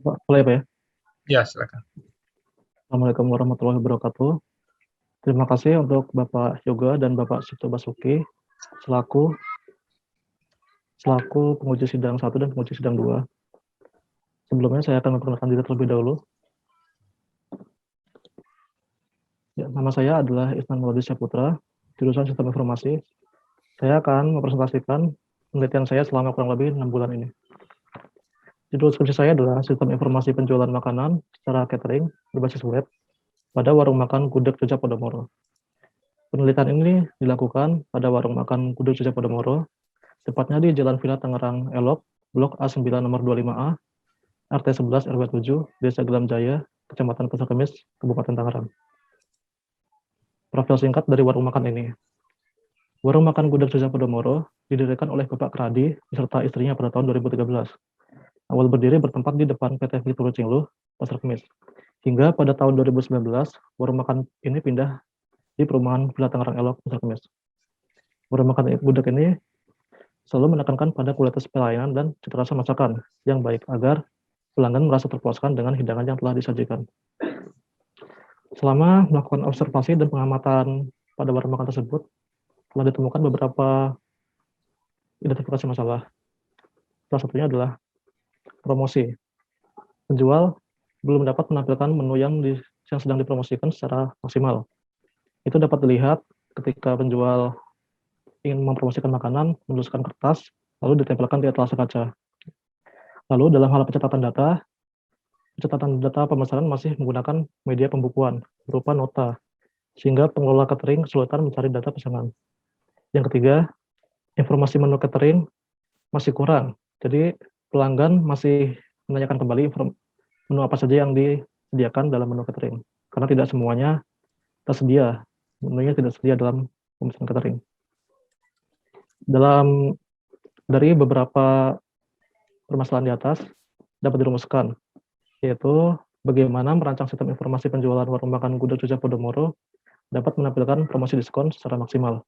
Pak, boleh Pak ya? Ya, silakan. Assalamualaikum warahmatullahi wabarakatuh. Terima kasih untuk Bapak Yoga dan Bapak Sito Basuki selaku selaku penguji sidang 1 dan penguji sidang 2. Sebelumnya saya akan memperkenalkan diri terlebih dahulu. Ya, nama saya adalah Isnan Mauladi Syaputra, jurusan Sistem Informasi. Saya akan mempresentasikan penelitian saya selama kurang lebih 6 bulan ini. Judul skripsi saya adalah Sistem Informasi Penjualan Makanan secara catering berbasis web pada warung makan Gudeg Jogja Podomoro. Penelitian ini dilakukan pada warung makan Gudeg Jogja Podomoro, tepatnya di Jalan Villa Tangerang Elok, Blok A9 nomor 25A, RT 11 RW 7, Desa Gelam Jaya, Kecamatan Pasar Kemis, Kabupaten Tangerang. Profil singkat dari warung makan ini. Warung makan Gudeg Jogja Podomoro didirikan oleh Bapak Kradi beserta istrinya pada tahun 2013. Awal berdiri bertempat di depan PT Victor Cingluh, Pasar Kemis. Hingga pada tahun 2019, warung makan ini pindah di perumahan Villa Tangerang Elok, Pasar Kemis. Warung makan Gudeg ini selalu menekankan pada kualitas pelayanan dan cita rasa masakan yang baik agar pelanggan merasa terpuaskan dengan hidangan yang telah disajikan. Selama melakukan observasi dan pengamatan pada warung makan tersebut, telah ditemukan beberapa identifikasi masalah. Salah satunya adalah promosi. Penjual belum dapat menampilkan menu yang sedang dipromosikan secara maksimal. Itu dapat dilihat ketika penjual ingin mempromosikan makanan, menuliskan kertas, lalu ditempelkan di etalase kaca. Lalu dalam hal pencatatan data pemesanan masih menggunakan media pembukuan berupa nota, sehingga pengelola catering kesulitan mencari data pesanan. Yang ketiga, informasi menu catering masih kurang. Jadi pelanggan masih menanyakan kembali menu apa saja yang disediakan dalam menu catering, karena tidak semuanya tersedia, menunya tidak tersedia dalam pemesanan catering. Dari beberapa permasalahan di atas dapat dirumuskan, yaitu bagaimana merancang sistem informasi penjualan warung makan Gudeg Jogja Podomoro dapat menampilkan promosi diskon secara maksimal.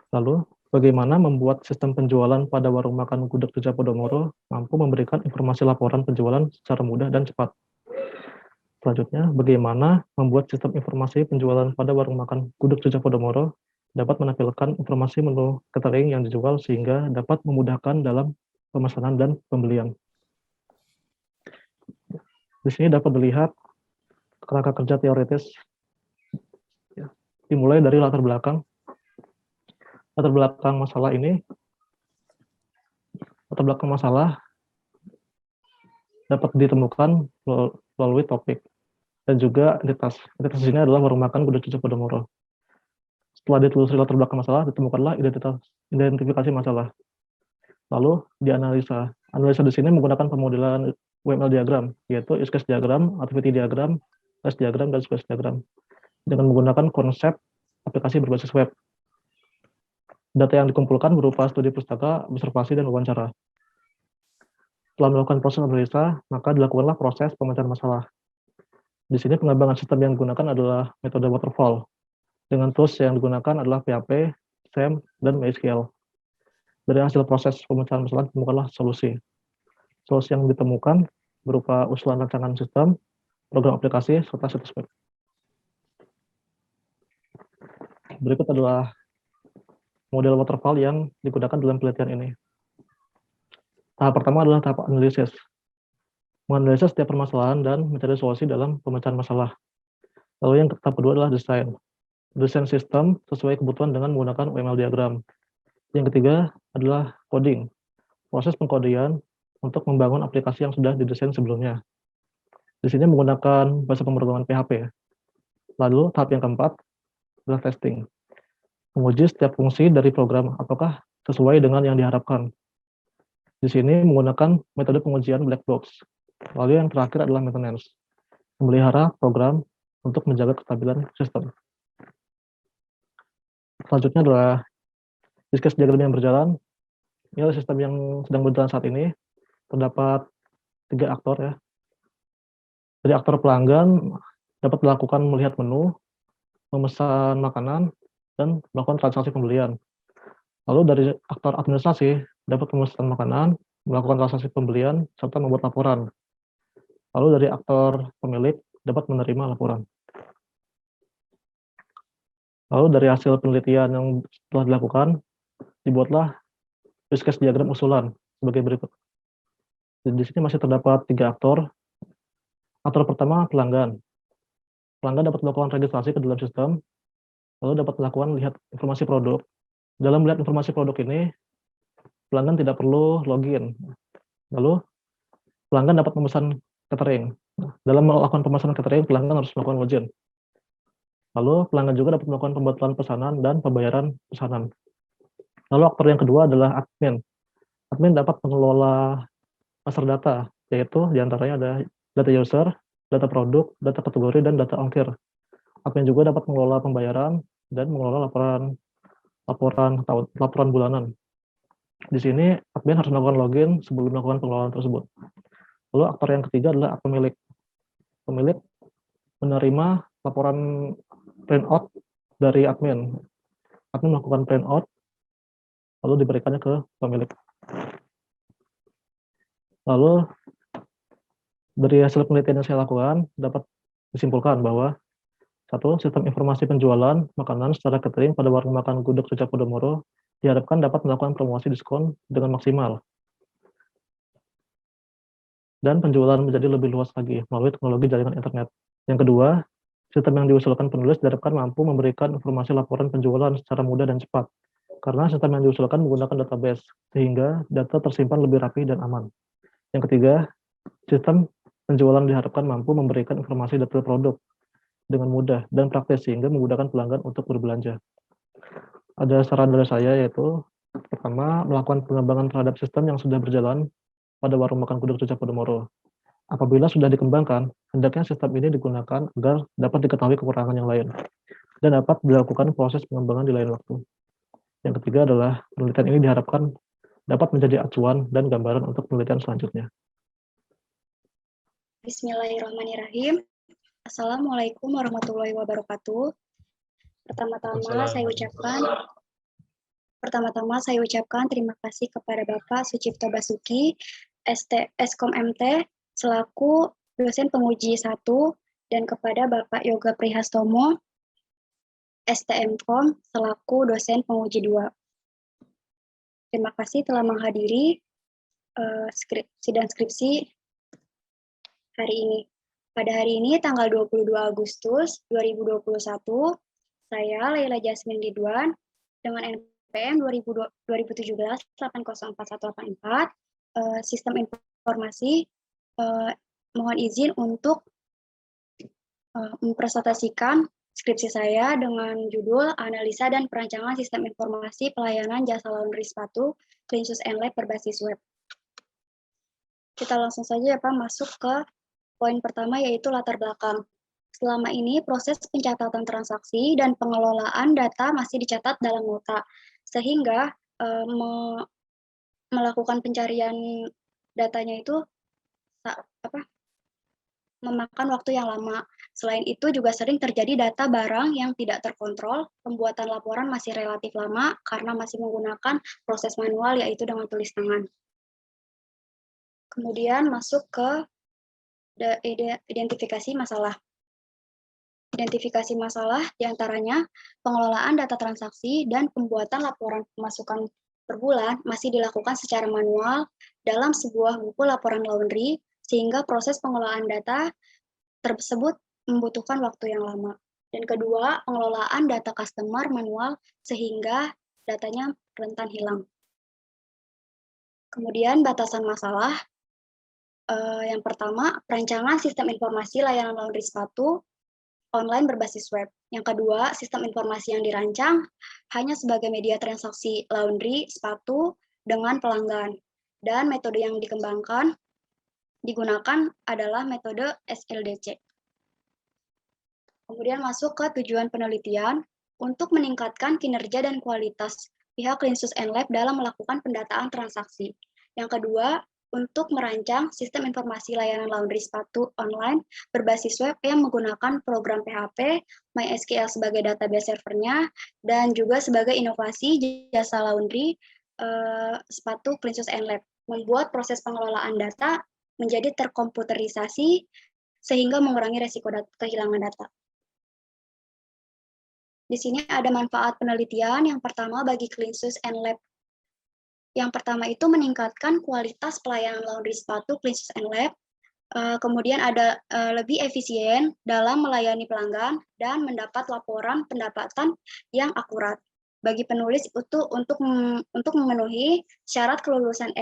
Lalu, bagaimana membuat sistem penjualan pada warung makan Gudeg Jogja Podomoro mampu memberikan informasi laporan penjualan secara mudah dan cepat. Selanjutnya, bagaimana membuat sistem informasi penjualan pada warung makan Gudeg Jogja Podomoro dapat menampilkan informasi menu catering yang dijual sehingga dapat memudahkan dalam pemesanan dan pembelian. Di sini dapat dilihat kerangka kerja teoritis, dimulai dari latar belakang masalah ini. Latar belakang masalah dapat ditemukan melalui topik dan juga identitas. Identitas ini adalah warung makan Gudeg Jogja Podomoro. Setelah ditelusuri latar belakang masalah, ditemukanlah identifikasi masalah. Lalu dianalisa. Analisa di sini menggunakan pemodelan UML diagram, yaitu use case diagram, activity diagram, test diagram, dan sequence diagram, dengan menggunakan konsep aplikasi berbasis web. Data yang dikumpulkan berupa studi pustaka, observasi, dan wawancara. Setelah melakukan proses analisa, maka dilakukanlah proses pemecahan masalah. Di sini pengembangan sistem yang digunakan adalah metode waterfall. Dengan tools yang digunakan adalah PHP, SAM, dan MySQL. Dari hasil proses pemecahan masalah ditemukanlah solusi. Solusi yang ditemukan berupa usulan rancangan sistem, program aplikasi, serta situs web. Berikut adalah model waterfall yang digunakan dalam penelitian ini. Tahap pertama adalah tahap analisis. Menganalisa setiap permasalahan dan mencari solusi dalam pemecahan masalah. Lalu yang tahap kedua adalah desain. Desain sistem sesuai kebutuhan dengan menggunakan UML diagram. Yang ketiga adalah coding. Proses pengkodean untuk membangun aplikasi yang sudah didesain sebelumnya. Di sini menggunakan bahasa pemrograman PHP. Lalu tahap yang keempat adalah testing. Menguji setiap fungsi dari program apakah sesuai dengan yang diharapkan. Di sini menggunakan metode pengujian black box. Lalu yang terakhir adalah maintenance. Memelihara program untuk menjaga kestabilan sistem. Selanjutnya adalah use case diagram yang berjalan. Ini adalah sistem yang sedang berjalan saat ini. Terdapat 3 aktor ya. Dari aktor pelanggan dapat melakukan melihat menu, memesan makanan, dan melakukan transaksi pembelian. Lalu dari aktor administrasi dapat memesan makanan, melakukan transaksi pembelian, serta membuat laporan. Lalu dari aktor pemilik dapat menerima laporan. Lalu dari hasil penelitian yang telah dilakukan, dibuatlah use case diagram usulan sebagai berikut. Di sini masih terdapat 3 aktor. Aktor pertama, pelanggan. Pelanggan dapat melakukan registrasi ke dalam sistem, lalu dapat melakukan lihat informasi produk. Dalam melihat informasi produk ini, pelanggan tidak perlu login. Lalu, pelanggan dapat memesan catering. Dalam melakukan pemesanan catering, pelanggan harus melakukan login. Lalu, pelanggan juga dapat melakukan pembatalan pesanan dan pembayaran pesanan. Lalu, aktor yang kedua adalah admin. Admin dapat mengelola master data, yaitu diantaranya ada data user, data produk, data kategori, dan data ongkir. Admin juga dapat mengelola pembayaran dan mengelola laporan bulanan. Di sini admin harus melakukan login sebelum melakukan pengelolaan tersebut. Lalu aktor yang ketiga adalah pemilik. Pemilik menerima laporan printout dari admin. Admin melakukan printout, lalu diberikannya ke pemilik. Lalu dari hasil penelitian yang saya lakukan, dapat disimpulkan bahwa 1. Sistem informasi penjualan makanan secara catering pada warung makan Gudeg Rica Podomoro diharapkan dapat melakukan promosi diskon dengan maksimal. Dan penjualan menjadi lebih luas lagi melalui teknologi jaringan internet. Yang kedua, sistem yang diusulkan penulis diharapkan mampu memberikan informasi laporan penjualan secara mudah dan cepat. Karena sistem yang diusulkan menggunakan database, sehingga data tersimpan lebih rapi dan aman. Yang ketiga, sistem penjualan diharapkan mampu memberikan informasi detail produk dengan mudah dan praktis sehingga memudahkan pelanggan untuk berbelanja. Ada saran dari saya yaitu, pertama, melakukan pengembangan terhadap sistem yang sudah berjalan pada warung makan Gudeg Rica Podomoro. Apabila sudah dikembangkan, hendaknya sistem ini digunakan agar dapat diketahui kekurangan yang lain dan dapat dilakukan proses pengembangan di lain waktu. Yang ketiga adalah penelitian ini diharapkan dapat menjadi acuan dan gambaran untuk penelitian selanjutnya. Bismillahirrahmanirrahim. Assalamualaikum warahmatullahi wabarakatuh. Pertama-tama saya ucapkan terima kasih kepada Bapak Sucipto Basuki, Eskom MT, selaku dosen penguji 1, dan kepada Bapak Yoga Prihastomo, STMkom, selaku dosen penguji 2. Terima kasih telah menghadiri sidang skripsi hari ini. Pada hari ini, tanggal 22 Agustus 2021, saya, Laila Jasmine Ridwan, dengan NPM 2017-804184, Sistem Informasi, mohon izin untuk mempresentasikan skripsi saya dengan judul Analisa dan Perancangan Sistem Informasi Pelayanan Jasa Laundry Sepatu, Cleansus and Lab berbasis web. Kita langsung saja ya Pak, masuk ke poin pertama, yaitu latar belakang. Selama ini, proses pencatatan transaksi dan pengelolaan data masih dicatat dalam nota, sehingga melakukan pencarian datanya itu memakan waktu yang lama. Selain itu, juga sering terjadi data barang yang tidak terkontrol. Pembuatan laporan masih relatif lama karena masih menggunakan proses manual, yaitu dengan tulis tangan. Kemudian masuk ke identifikasi masalah. Identifikasi masalah diantaranya pengelolaan data transaksi dan pembuatan laporan pemasukan per bulan masih dilakukan secara manual dalam sebuah buku laporan laundry, sehingga proses pengelolaan data tersebut membutuhkan waktu yang lama. Dan kedua, pengelolaan data customer manual sehingga datanya rentan hilang. Kemudian batasan masalah. Yang pertama, perancangan sistem informasi layanan laundry sepatu online berbasis web. Yang kedua, sistem informasi yang dirancang hanya sebagai media transaksi laundry sepatu dengan pelanggan. Dan metode yang digunakan adalah metode SLDC. Kemudian masuk ke tujuan penelitian untuk meningkatkan kinerja dan kualitas pihak Cleansus and Lab dalam melakukan pendataan transaksi. Yang kedua, untuk merancang sistem informasi layanan laundry sepatu online berbasis web yang menggunakan program PHP, MySQL sebagai database servernya, dan juga sebagai inovasi jasa laundry sepatu Cleansus and Lab, membuat proses pengelolaan data menjadi terkomputerisasi sehingga mengurangi resiko kehilangan data. Di sini ada manfaat penelitian. Yang pertama bagi Cleansus and Lab. Yang pertama itu meningkatkan kualitas pelayanan laundry sepatu Cleansus and Lab. Kemudian ada lebih efisien dalam melayani pelanggan dan mendapat laporan pendapatan yang akurat. Bagi penulis itu untuk memenuhi syarat kelulusan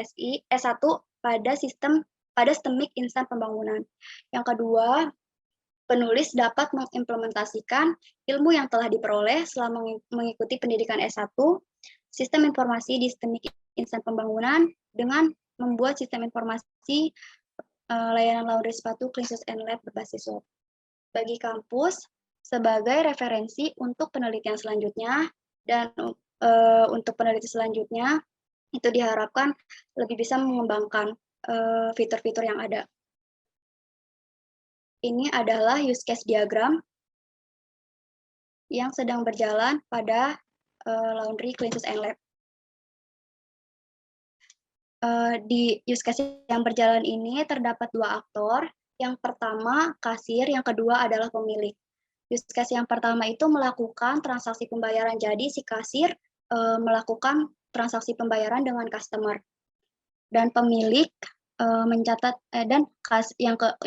S1 pada STEMIC Insan Pembangunan. Yang kedua, penulis dapat mengimplementasikan ilmu yang telah diperoleh selama mengikuti pendidikan S1, sistem informasi di STEMIC Insan Pembangunan dengan membuat sistem informasi layanan laundry sepatu Cleansus and Lab berbasis web. Bagi kampus, sebagai referensi untuk penelitian selanjutnya, dan untuk penelitian selanjutnya, itu diharapkan lebih bisa mengembangkan fitur-fitur yang ada. Ini adalah use case diagram yang sedang berjalan pada laundry Cleansus and Lab. Di use case yang berjalan ini terdapat dua aktor. Yang pertama kasir, yang kedua adalah pemilik. Use case yang pertama itu melakukan transaksi pembayaran. Jadi si kasir melakukan transaksi pembayaran dengan customer. Dan pemilik mencatat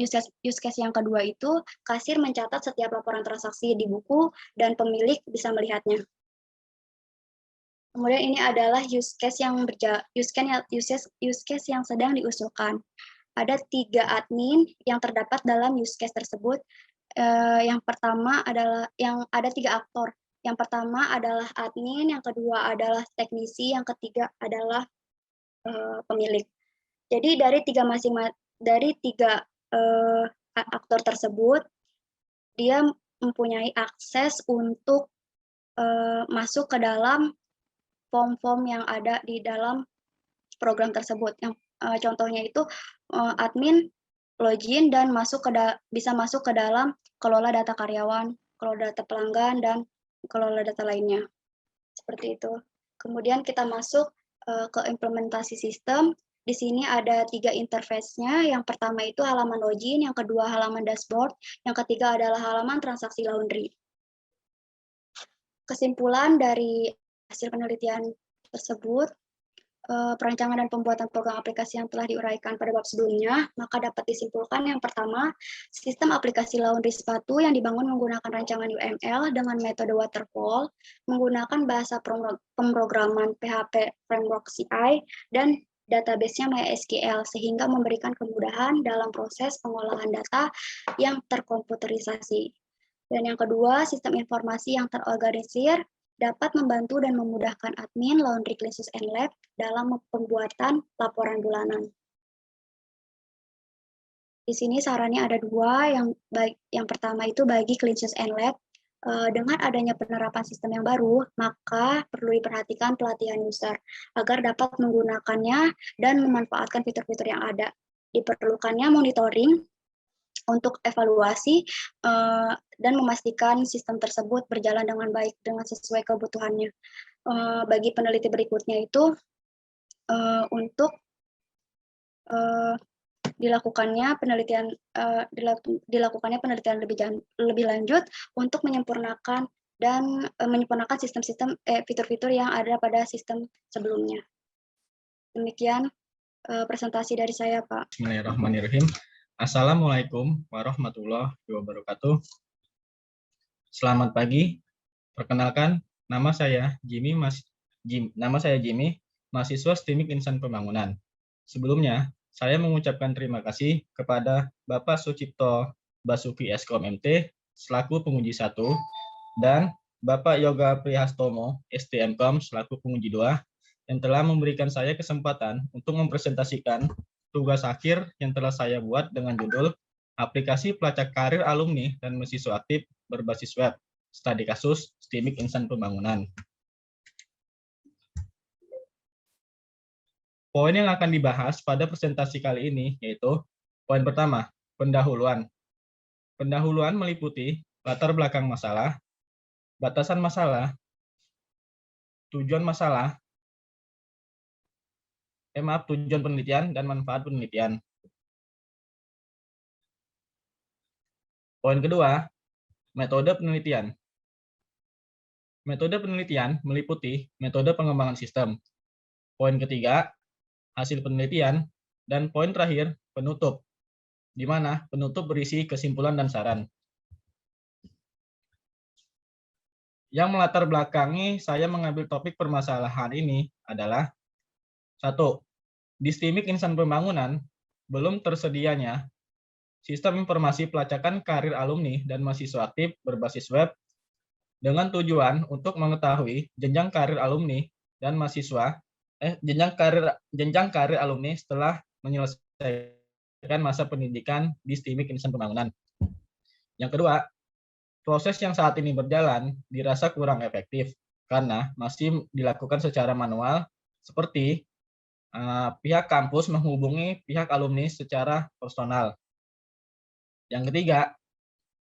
use case yang kedua itu kasir mencatat setiap laporan transaksi di buku dan pemilik bisa melihatnya. Kemudian ini adalah use case yang sedang diusulkan. Ada 3 admin yang terdapat dalam use case tersebut. Yang pertama adalah ada 3 aktor. Yang pertama adalah admin, yang kedua adalah teknisi, yang ketiga adalah pemilik. Jadi dari tiga aktor tersebut, dia mempunyai akses untuk masuk ke dalam form-form yang ada di dalam program tersebut. Yang contohnya itu admin login dan bisa masuk ke dalam kelola data karyawan, kelola data pelanggan, dan kelola data lainnya. Seperti itu. Kemudian kita masuk ke implementasi sistem. Di sini ada 3 interface-nya. Yang pertama itu halaman login, yang kedua halaman dashboard, yang ketiga adalah halaman transaksi laundry. Kesimpulan dari hasil penelitian tersebut, perancangan dan pembuatan program aplikasi yang telah diuraikan pada bab sebelumnya, maka dapat disimpulkan yang pertama, sistem aplikasi laundry sepatu yang dibangun menggunakan rancangan UML dengan metode waterfall, menggunakan bahasa pemrograman PHP Framework CI, dan database-nya MySQL, sehingga memberikan kemudahan dalam proses pengolahan data yang terkomputerisasi. Dan yang kedua, sistem informasi yang terorganisir dapat membantu dan memudahkan admin laundry Cleansus and Lab dalam pembuatan laporan bulanan. Di sini sarannya ada 2, yang pertama itu bagi Cleansus and Lab, dengan adanya penerapan sistem yang baru, maka perlu diperhatikan pelatihan user agar dapat menggunakannya dan memanfaatkan fitur-fitur yang ada. Diperlukannya monitoring untuk evaluasi dan memastikan sistem tersebut berjalan dengan baik dengan sesuai kebutuhannya. Bagi peneliti berikutnya itu untuk dilakukannya penelitian lebih lanjut untuk menyempurnakan sistem-sistem fitur-fitur yang ada pada sistem sebelumnya. Demikian presentasi dari saya, Pak. Bismillahirrahmanirrahim. Assalamualaikum warahmatullahi wabarakatuh. Selamat pagi. Perkenalkan, nama saya Jimmy, mahasiswa STEMIC Insan Pembangunan. Sebelumnya, saya mengucapkan terima kasih kepada Bapak Sucipto Basuki Eskom MT selaku penguji 1 dan Bapak Yoga Prihastomo STMkom selaku penguji 2 yang telah memberikan saya kesempatan untuk mempresentasikan tugas akhir yang telah saya buat dengan judul Aplikasi Pelacak Karir Alumni dan Mahasiswa Aktif Berbasis Web, Studi Kasus STEMIC Insan Pembangunan. Poin yang akan dibahas pada presentasi kali ini yaitu poin pertama, pendahuluan. Pendahuluan meliputi latar belakang masalah, batasan masalah, tujuan masalah, tujuan penelitian, dan manfaat penelitian. Poin kedua, metode penelitian. Metode penelitian meliputi metode pengembangan sistem. Poin ketiga, hasil penelitian. Dan poin terakhir, penutup, di mana penutup berisi kesimpulan dan saran. Yang melatar belakangi saya mengambil topik permasalahan ini adalah 1. Di STIMIK Insan Pembangunan, belum tersedianya sistem informasi pelacakan karir alumni dan mahasiswa aktif berbasis web dengan tujuan untuk mengetahui jenjang karir alumni dan mahasiswa jenjang karir alumni setelah menyelesaikan masa pendidikan di STIMIK Insan Pembangunan. Yang kedua, proses yang saat ini berjalan dirasa kurang efektif karena masih dilakukan secara manual seperti pihak kampus menghubungi pihak alumni secara personal. Yang ketiga,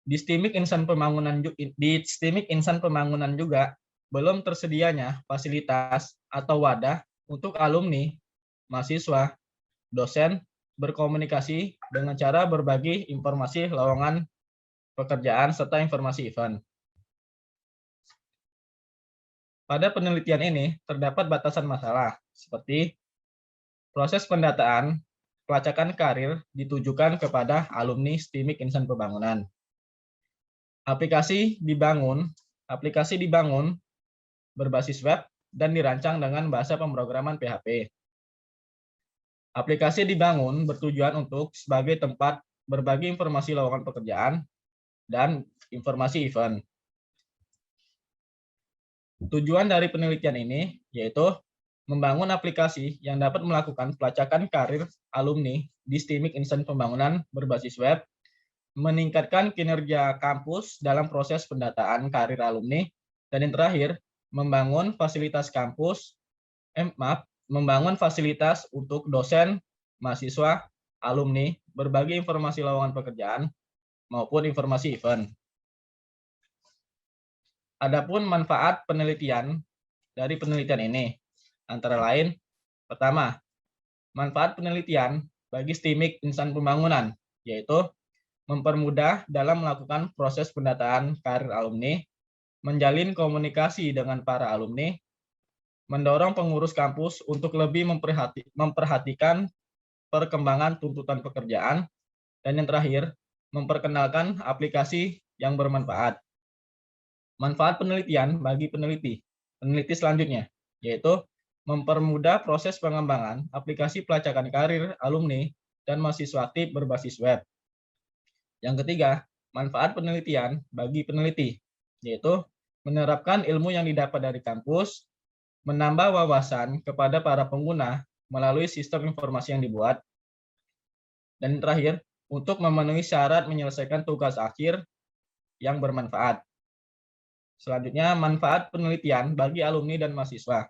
di STIMIK Insan Pembangunan juga belum tersedianya fasilitas atau wadah untuk alumni, mahasiswa, dosen berkomunikasi dengan cara berbagi informasi lowongan pekerjaan serta informasi event. Pada penelitian ini terdapat batasan masalah seperti proses pendataan pelacakan karir ditujukan kepada alumni STIMIK Insan Pembangunan. Aplikasi dibangun berbasis web dan dirancang dengan bahasa pemrograman PHP. Aplikasi dibangun bertujuan untuk sebagai tempat berbagi informasi lowongan pekerjaan dan informasi event. Tujuan dari penelitian ini yaitu membangun aplikasi yang dapat melakukan pelacakan karir alumni di STIMIK Insan Pembangunan berbasis web, meningkatkan kinerja kampus dalam proses pendataan karir alumni, dan yang terakhir, membangun fasilitas untuk dosen, mahasiswa, alumni, berbagi informasi lowongan pekerjaan, maupun informasi event. Adapun manfaat penelitian dari penelitian ini, antara lain, pertama, manfaat penelitian bagi STIMIK Insan Pembangunan, yaitu mempermudah dalam melakukan proses pendataan karir alumni, menjalin komunikasi dengan para alumni, mendorong pengurus kampus untuk lebih memperhatikan perkembangan tuntutan pekerjaan, dan yang terakhir, memperkenalkan aplikasi yang bermanfaat. Manfaat penelitian bagi peneliti selanjutnya, yaitu mempermudah proses pengembangan aplikasi pelacakan karir alumni dan mahasiswa aktif berbasis web. Yang ketiga, manfaat penelitian bagi peneliti, yaitu menerapkan ilmu yang didapat dari kampus, menambah wawasan kepada para pengguna melalui sistem informasi yang dibuat, dan yang terakhir, untuk memenuhi syarat menyelesaikan tugas akhir yang bermanfaat. Selanjutnya, manfaat penelitian bagi alumni dan mahasiswa,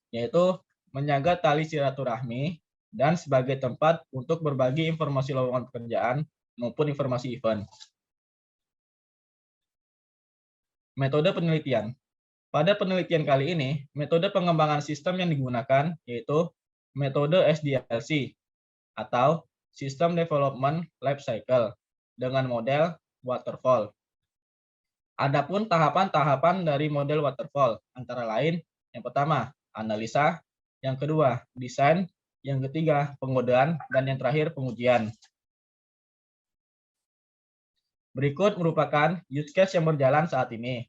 yaitu menjaga tali silaturahmi dan sebagai tempat untuk berbagi informasi lowongan pekerjaan maupun informasi event. Metode penelitian. Pada penelitian kali ini, metode pengembangan sistem yang digunakan yaitu metode SDLC atau System Development Life Cycle dengan model waterfall. Adapun tahapan-tahapan dari model waterfall antara lain, yang pertama, analisa, yang kedua, desain, yang ketiga, pengodaan, dan yang terakhir, pengujian. Berikut merupakan use case yang berjalan saat ini,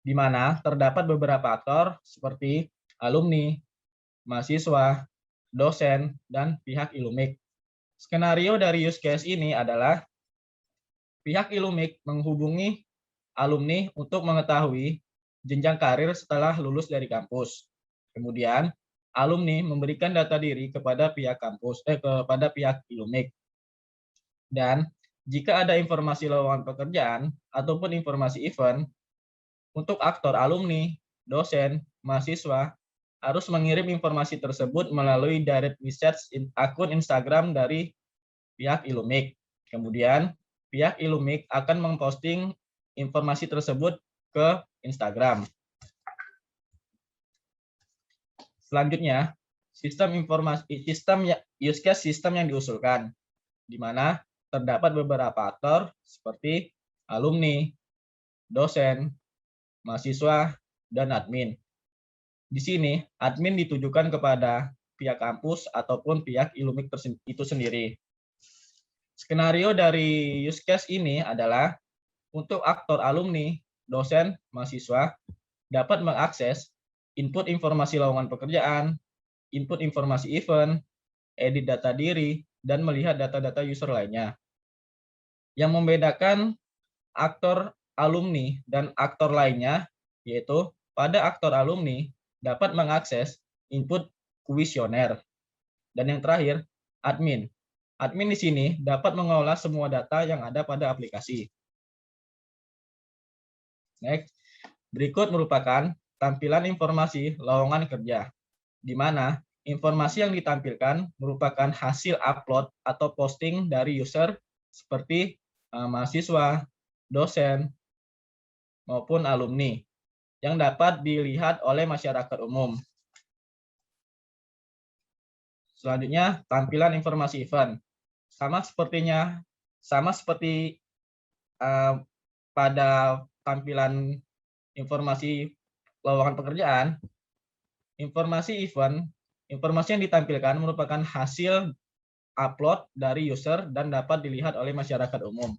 di mana terdapat beberapa aktor seperti alumni, mahasiswa, dosen, dan pihak Ilumik. Skenario dari use case ini adalah pihak Ilumik menghubungi alumni untuk mengetahui jenjang karir setelah lulus dari kampus. Kemudian, alumni memberikan data diri kepada pihak Ilumik. Dan jika ada informasi lowongan pekerjaan ataupun informasi event, untuk aktor alumni, dosen, mahasiswa harus mengirim informasi tersebut melalui direct message akun Instagram dari pihak Ilumik. Kemudian, pihak Ilumik akan memposting informasi tersebut ke Instagram. Selanjutnya, sistem use case sistem yang diusulkan, di mana terdapat beberapa aktor seperti alumni, dosen, mahasiswa, dan admin. Di sini, admin ditujukan kepada pihak kampus ataupun pihak Ilumik itu sendiri. Skenario dari use case ini adalah untuk aktor alumni, dosen, mahasiswa dapat mengakses input informasi lowongan pekerjaan, input informasi event, edit data diri, dan melihat data-data user lainnya. Yang membedakan aktor alumni dan aktor lainnya, yaitu pada aktor alumni dapat mengakses input kuesioner. Dan yang terakhir, admin. Admin di sini dapat mengolah semua data yang ada pada aplikasi. Next, berikut merupakan tampilan informasi lowongan kerja, di mana informasi yang ditampilkan merupakan hasil upload atau posting dari user seperti mahasiswa, dosen, maupun alumni yang dapat dilihat oleh masyarakat umum. Selanjutnya, tampilan informasi event. Sama seperti pada tampilan informasi lowongan pekerjaan, informasi event, informasi yang ditampilkan merupakan hasil upload dari user dan dapat dilihat oleh masyarakat umum.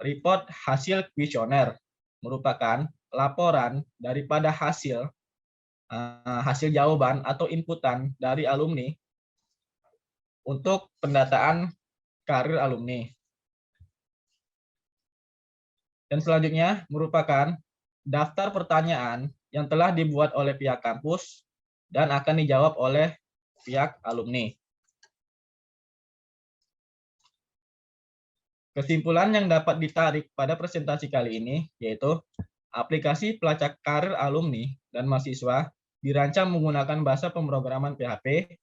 Report hasil kuesioner merupakan laporan daripada hasil jawaban atau inputan dari alumni untuk pendataan karir alumni. Dan selanjutnya merupakan daftar pertanyaan yang telah dibuat oleh pihak kampus dan akan dijawab oleh pihak alumni. Kesimpulan yang dapat ditarik pada presentasi kali ini yaitu aplikasi pelacak karir alumni dan mahasiswa dirancang menggunakan bahasa pemrograman PHP,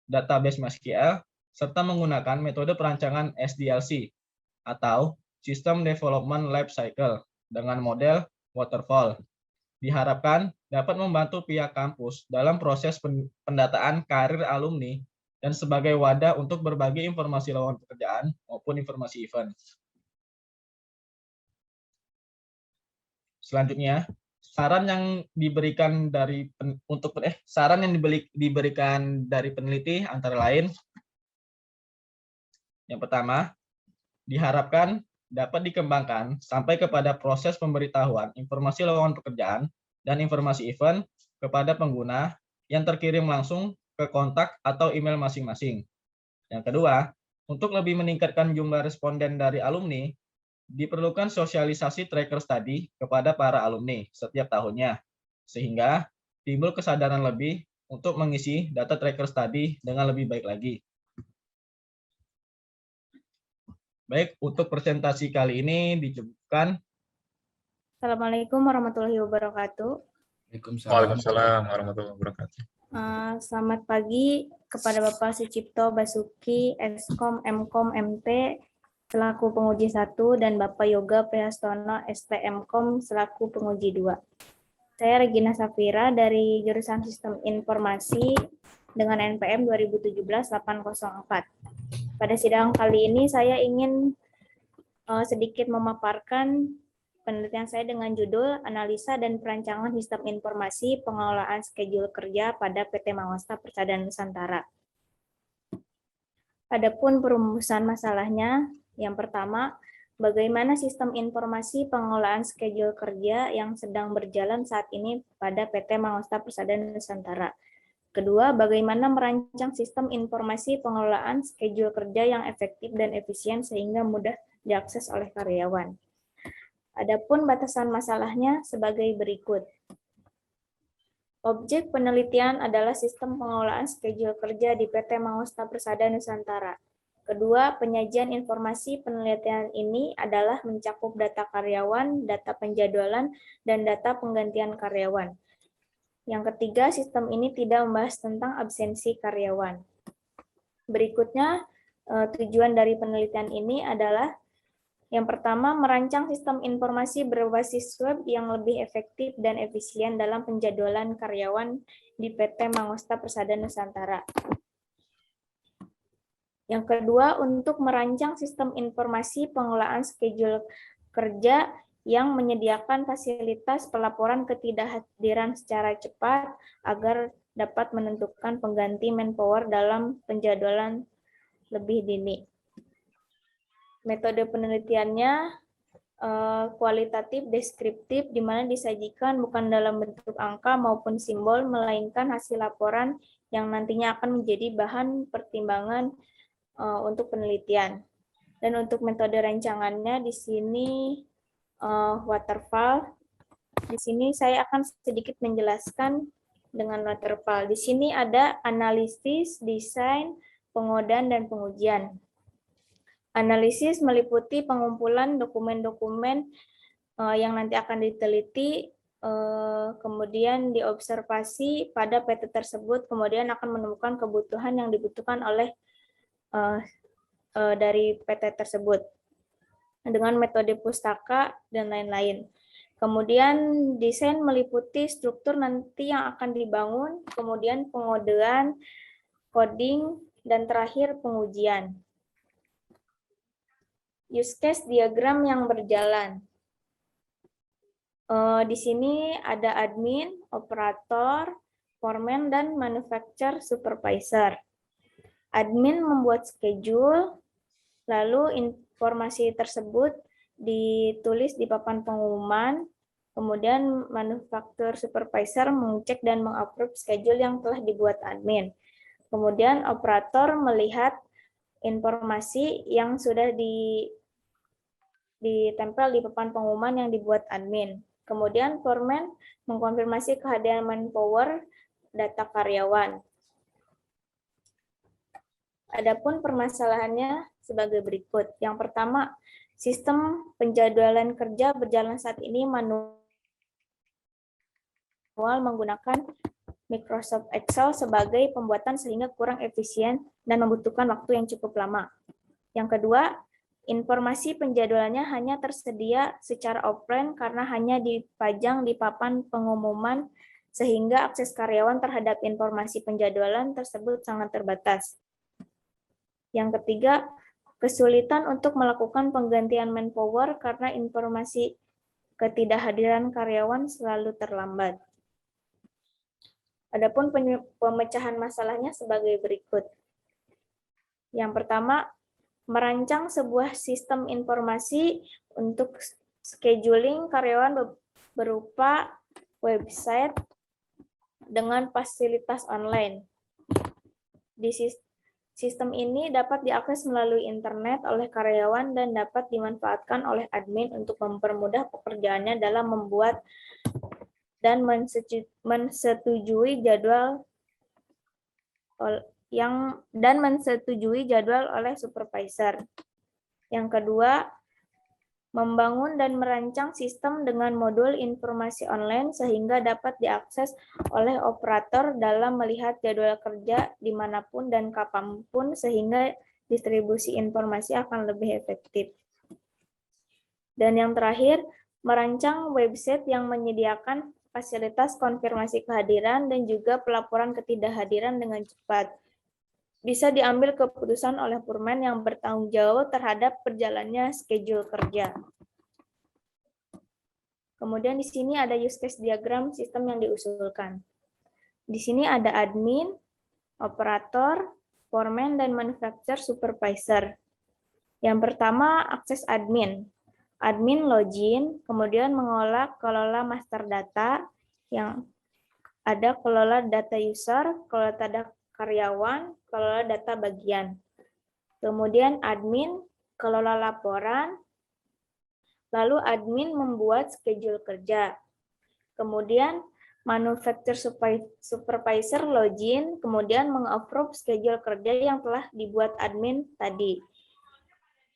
database MySQL, serta menggunakan metode perancangan SDLC atau System Development Life Cycle dengan model waterfall. Diharapkan dapat membantu pihak kampus dalam proses pendataan karir alumni dan sebagai wadah untuk berbagi informasi lowongan pekerjaan maupun informasi event. Selanjutnya, saran yang diberikan dari peneliti antara lain, yang pertama, diharapkan dapat dikembangkan sampai kepada proses pemberitahuan informasi lowongan pekerjaan dan informasi event kepada pengguna yang terkirim langsung ke kontak atau email masing-masing. Yang kedua, untuk lebih meningkatkan jumlah responden dari alumni, diperlukan sosialisasi tracker study kepada para alumni setiap tahunnya, sehingga timbul kesadaran lebih untuk mengisi data tracker study dengan lebih baik lagi. Baik, untuk presentasi kali ini dicukupkan. Assalamualaikum warahmatullahi wabarakatuh. Waalaikumsalam warahmatullahi wabarakatuh. Selamat pagi kepada Bapak Sucipto Basuki, Eskom, Mkom, MT, selaku penguji 1, dan Bapak Yoga Prihastono, STMkom, selaku penguji 2. Saya Regina Safira dari jurusan Sistem Informasi dengan NPM 2017-804. Pada sidang kali ini saya ingin sedikit memaparkan penelitian saya dengan judul Analisa dan Perancangan Sistem Informasi Pengelolaan Schedule Kerja pada PT Mangostar Persada Nusantara. Adapun perumusan masalahnya, yang pertama, bagaimana sistem informasi pengelolaan schedule kerja yang sedang berjalan saat ini pada PT Mangostar Persada Nusantara. Kedua, bagaimana merancang sistem informasi pengelolaan schedule kerja yang efektif dan efisien sehingga mudah diakses oleh karyawan. Adapun batasan masalahnya sebagai berikut. Objek penelitian adalah sistem pengelolaan schedule kerja di PT Mangostar Persada Nusantara. Kedua, penyajian informasi penelitian ini adalah mencakup data karyawan, data penjadwalan, dan data penggantian karyawan. Yang ketiga, sistem ini tidak membahas tentang absensi karyawan. Berikutnya, tujuan dari penelitian ini adalah yang pertama, merancang sistem informasi berbasis web yang lebih efektif dan efisien dalam penjadwalan karyawan di PT Mangostar Persada Nusantara. Yang kedua, untuk merancang sistem informasi pengelolaan schedule kerja yang menyediakan fasilitas pelaporan ketidakhadiran secara cepat agar dapat menentukan pengganti manpower dalam penjadwalan lebih dini. Metode penelitiannya kualitatif deskriptif, di mana disajikan bukan dalam bentuk angka maupun simbol, melainkan hasil laporan yang nantinya akan menjadi bahan pertimbangan untuk penelitian. Dan untuk metode rancangannya di sini waterfall. Di sini saya akan sedikit menjelaskan dengan waterfall. Di sini ada analisis, desain, pengodaan, dan pengujian. Analisis meliputi pengumpulan dokumen-dokumen yang nanti akan diteliti, kemudian diobservasi pada PT tersebut, kemudian akan menemukan kebutuhan yang dibutuhkan oleh dari PT tersebut dengan metode pustaka dan lain-lain. Kemudian desain meliputi struktur nanti yang akan dibangun, kemudian pengodaan, coding, dan terakhir pengujian. Use case diagram yang berjalan. Di sini ada admin, operator, foreman, dan manufacturer supervisor. Admin membuat schedule, lalu informasi tersebut ditulis di papan pengumuman, kemudian manufacturer supervisor mengecek dan mengapprove schedule yang telah dibuat admin. Kemudian operator melihat informasi yang sudah ditempel di papan pengumuman yang dibuat admin. Kemudian foreman mengkonfirmasi kehadiran manpower data karyawan. Adapun permasalahannya sebagai berikut. Yang pertama, sistem penjadwalan kerja berjalan saat ini manual menggunakan Microsoft Excel sebagai pembuatan sehingga kurang efisien dan membutuhkan waktu yang cukup lama. Yang kedua, informasi penjadwalannya hanya tersedia secara offline karena hanya dipajang di papan pengumuman sehingga akses karyawan terhadap informasi penjadwalan tersebut sangat terbatas. Yang ketiga, kesulitan untuk melakukan penggantian manpower karena informasi ketidakhadiran karyawan selalu terlambat. Adapun pemecahan masalahnya sebagai berikut. Yang pertama, merancang sebuah sistem informasi untuk scheduling karyawan berupa website dengan fasilitas online. Di sistem ini dapat diakses melalui internet oleh karyawan dan dapat dimanfaatkan oleh admin untuk mempermudah pekerjaannya dalam membuat dan mensetujui jadwal oleh supervisor. Yang kedua, membangun dan merancang sistem dengan modul informasi online sehingga dapat diakses oleh operator dalam melihat jadwal kerja dimanapun dan kapanpun sehingga distribusi informasi akan lebih efektif. Dan yang terakhir, merancang website yang menyediakan fasilitas konfirmasi kehadiran dan juga pelaporan ketidakhadiran dengan cepat. Bisa diambil keputusan oleh foreman yang bertanggung jawab terhadap berjalannya schedule kerja. Kemudian di sini ada use case diagram sistem yang diusulkan. Di sini ada admin, operator, foreman, dan manufacturer supervisor. Yang pertama, akses admin. Admin login, kemudian kelola master data, yang ada kelola data user, kelola data karyawan, kelola data bagian. Kemudian admin kelola laporan, lalu admin membuat schedule kerja. Kemudian manufacturer supervisor login, kemudian meng-approve schedule kerja yang telah dibuat admin tadi.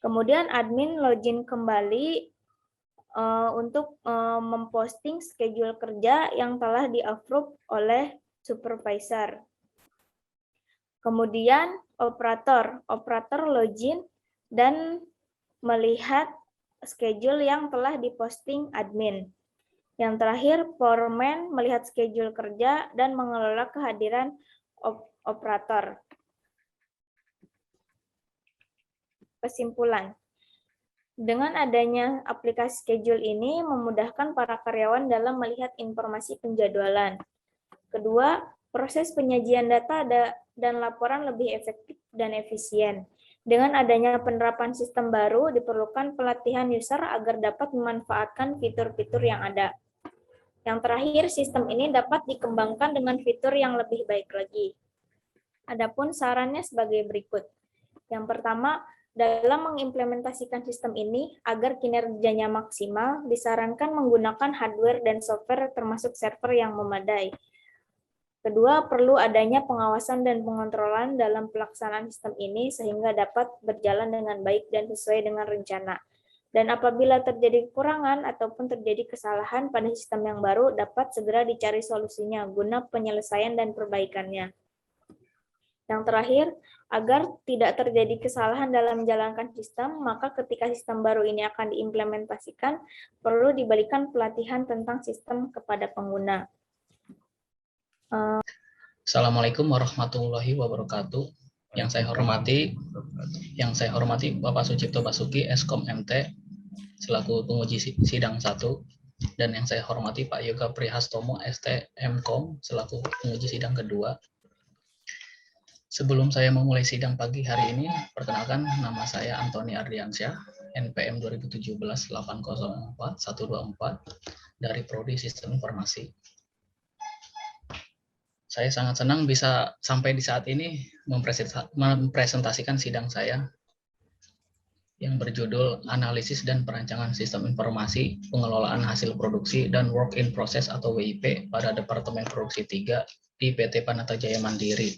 Kemudian admin login kembali untuk memposting schedule kerja yang telah di-approve oleh supervisor. Kemudian operator login dan melihat schedule yang telah diposting admin. Yang terakhir, foreman melihat schedule kerja dan mengelola kehadiran operator. Kesimpulan. Dengan adanya aplikasi schedule ini memudahkan para karyawan dalam melihat informasi penjadwalan. Kedua, proses penyajian data dan laporan lebih efektif dan efisien. Dengan adanya penerapan sistem baru, diperlukan pelatihan user agar dapat memanfaatkan fitur-fitur yang ada. Yang terakhir, sistem ini dapat dikembangkan dengan fitur yang lebih baik lagi. Adapun sarannya sebagai berikut. Yang pertama, dalam mengimplementasikan sistem ini, agar kinerjanya maksimal, disarankan menggunakan hardware dan software termasuk server yang memadai. Kedua, perlu adanya pengawasan dan pengontrolan dalam pelaksanaan sistem ini sehingga dapat berjalan dengan baik dan sesuai dengan rencana. Dan apabila terjadi kekurangan ataupun terjadi kesalahan pada sistem yang baru, dapat segera dicari solusinya guna penyelesaian dan perbaikannya. Yang terakhir, agar tidak terjadi kesalahan dalam menjalankan sistem, maka ketika sistem baru ini akan diimplementasikan, perlu diberikan pelatihan tentang sistem kepada pengguna. Assalamualaikum warahmatullahi wabarakatuh. Yang saya hormati Bapak Sucipto Basuki, Eskom MT, selaku penguji sidang 1, dan yang saya hormati Pak Yoga Prihastomo, STMkom, selaku penguji sidang kedua. Sebelum saya memulai sidang pagi hari ini, perkenalkan nama saya Antoni Ardiansyah, NPM 2017-804-124 dari Prodi Sistem Informasi. Saya sangat senang bisa sampai di saat ini mempresentasikan sidang saya yang berjudul Analisis dan Perancangan Sistem Informasi, Pengelolaan Hasil Produksi dan Work in Process atau WIP pada Departemen Produksi 3 di PT Panatajaya Mandiri.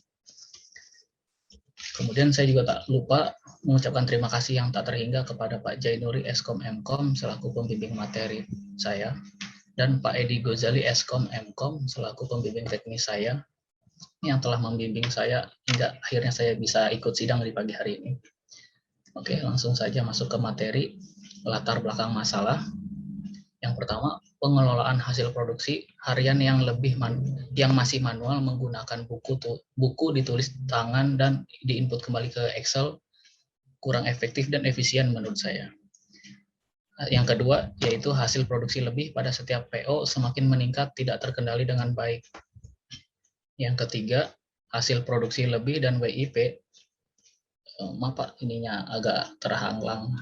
Kemudian saya juga tak lupa mengucapkan terima kasih yang tak terhingga kepada Pak Jainuri Eskom Mkom selaku pembimbing materi saya, dan Pak Edi Gozali Eskom Mkom selaku pembimbing teknis saya yang telah membimbing saya hingga akhirnya saya bisa ikut sidang di pagi hari ini. Oke, langsung saja masuk ke materi latar belakang masalah. Yang pertama, pengelolaan hasil produksi harian yang masih manual menggunakan buku ditulis tangan dan diinput kembali ke Excel kurang efektif dan efisien menurut saya. Yang kedua, yaitu hasil produksi lebih pada setiap PO semakin meningkat tidak terkendali dengan baik. Yang ketiga, hasil produksi lebih dan WIP, maaf Pak, ininya agak terhalang.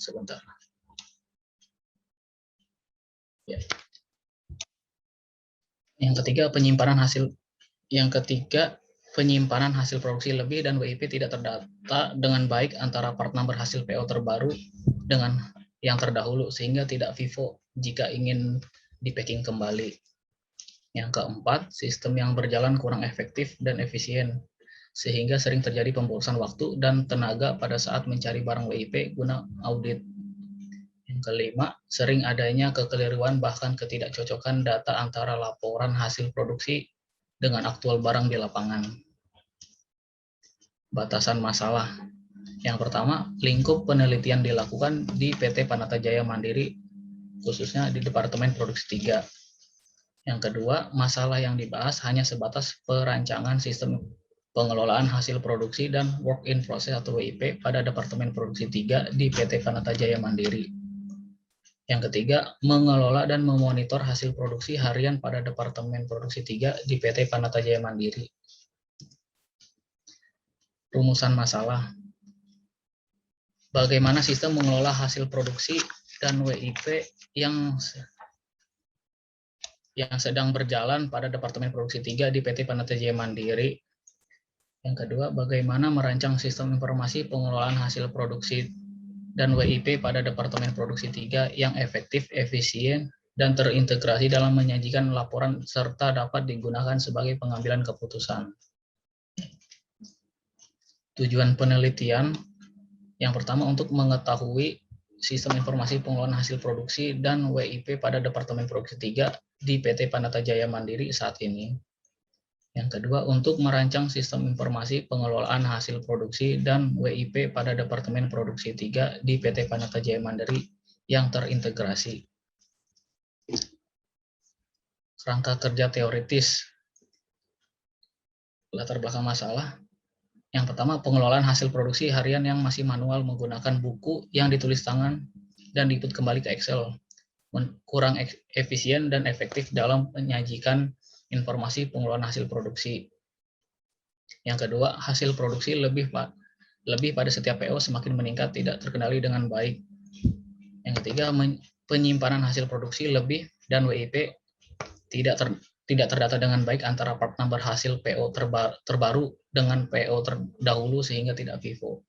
Sebentar. Ya. Yang ketiga, penyimpanan hasil produksi lebih dan WIP tidak terdata dengan baik antara part number hasil PO terbaru dengan yang terdahulu sehingga tidak FIFO jika ingin di-packing kembali. Yang keempat, sistem yang berjalan kurang efektif dan efisien sehingga sering terjadi pemborosan waktu dan tenaga pada saat mencari barang WIP guna audit. Yang kelima, sering adanya kekeliruan bahkan ketidakcocokan data antara laporan hasil produksi dengan aktual barang di lapangan. Batasan masalah. Yang pertama, lingkup penelitian dilakukan di PT Panatajaya Mandiri, khususnya di Departemen Produksi 3. Yang kedua, masalah yang dibahas hanya sebatas perancangan sistem pengelolaan hasil produksi dan work in process atau WIP pada Departemen Produksi 3 di PT Panatajaya Mandiri. Yang ketiga, mengelola dan memonitor hasil produksi harian pada Departemen Produksi 3 di PT Panatajaya Mandiri. Rumusan masalah. Bagaimana sistem mengelola hasil produksi dan WIP yang sedang berjalan pada Departemen Produksi 3 di PT Panatajaya Mandiri. Yang kedua, bagaimana merancang sistem informasi pengelolaan hasil produksi dan WIP pada Departemen Produksi 3 yang efektif, efisien, dan terintegrasi dalam menyajikan laporan serta dapat digunakan sebagai pengambilan keputusan. Tujuan penelitian yang pertama untuk mengetahui sistem informasi pengelolaan hasil produksi dan WIP pada Departemen Produksi 3 di PT Panatajaya Mandiri saat ini. Yang kedua, untuk merancang sistem informasi pengelolaan hasil produksi dan WIP pada Departemen Produksi 3 di PT Panatajaya Mandiri yang terintegrasi. Kerangka kerja teoritis. Latar belakang masalah. Yang pertama, pengelolaan hasil produksi harian yang masih manual menggunakan buku yang ditulis tangan dan diinput kembali ke Excel. Kurang efisien dan efektif dalam menyajikan informasi pengelolaan hasil produksi. Yang kedua, hasil produksi lebih pada setiap PO semakin meningkat, tidak terkendali dengan baik. Yang ketiga, penyimpanan hasil produksi lebih dan WIP tidak terdata dengan baik antara part number hasil PO terbaru dengan PO terdahulu sehingga tidak FIFO.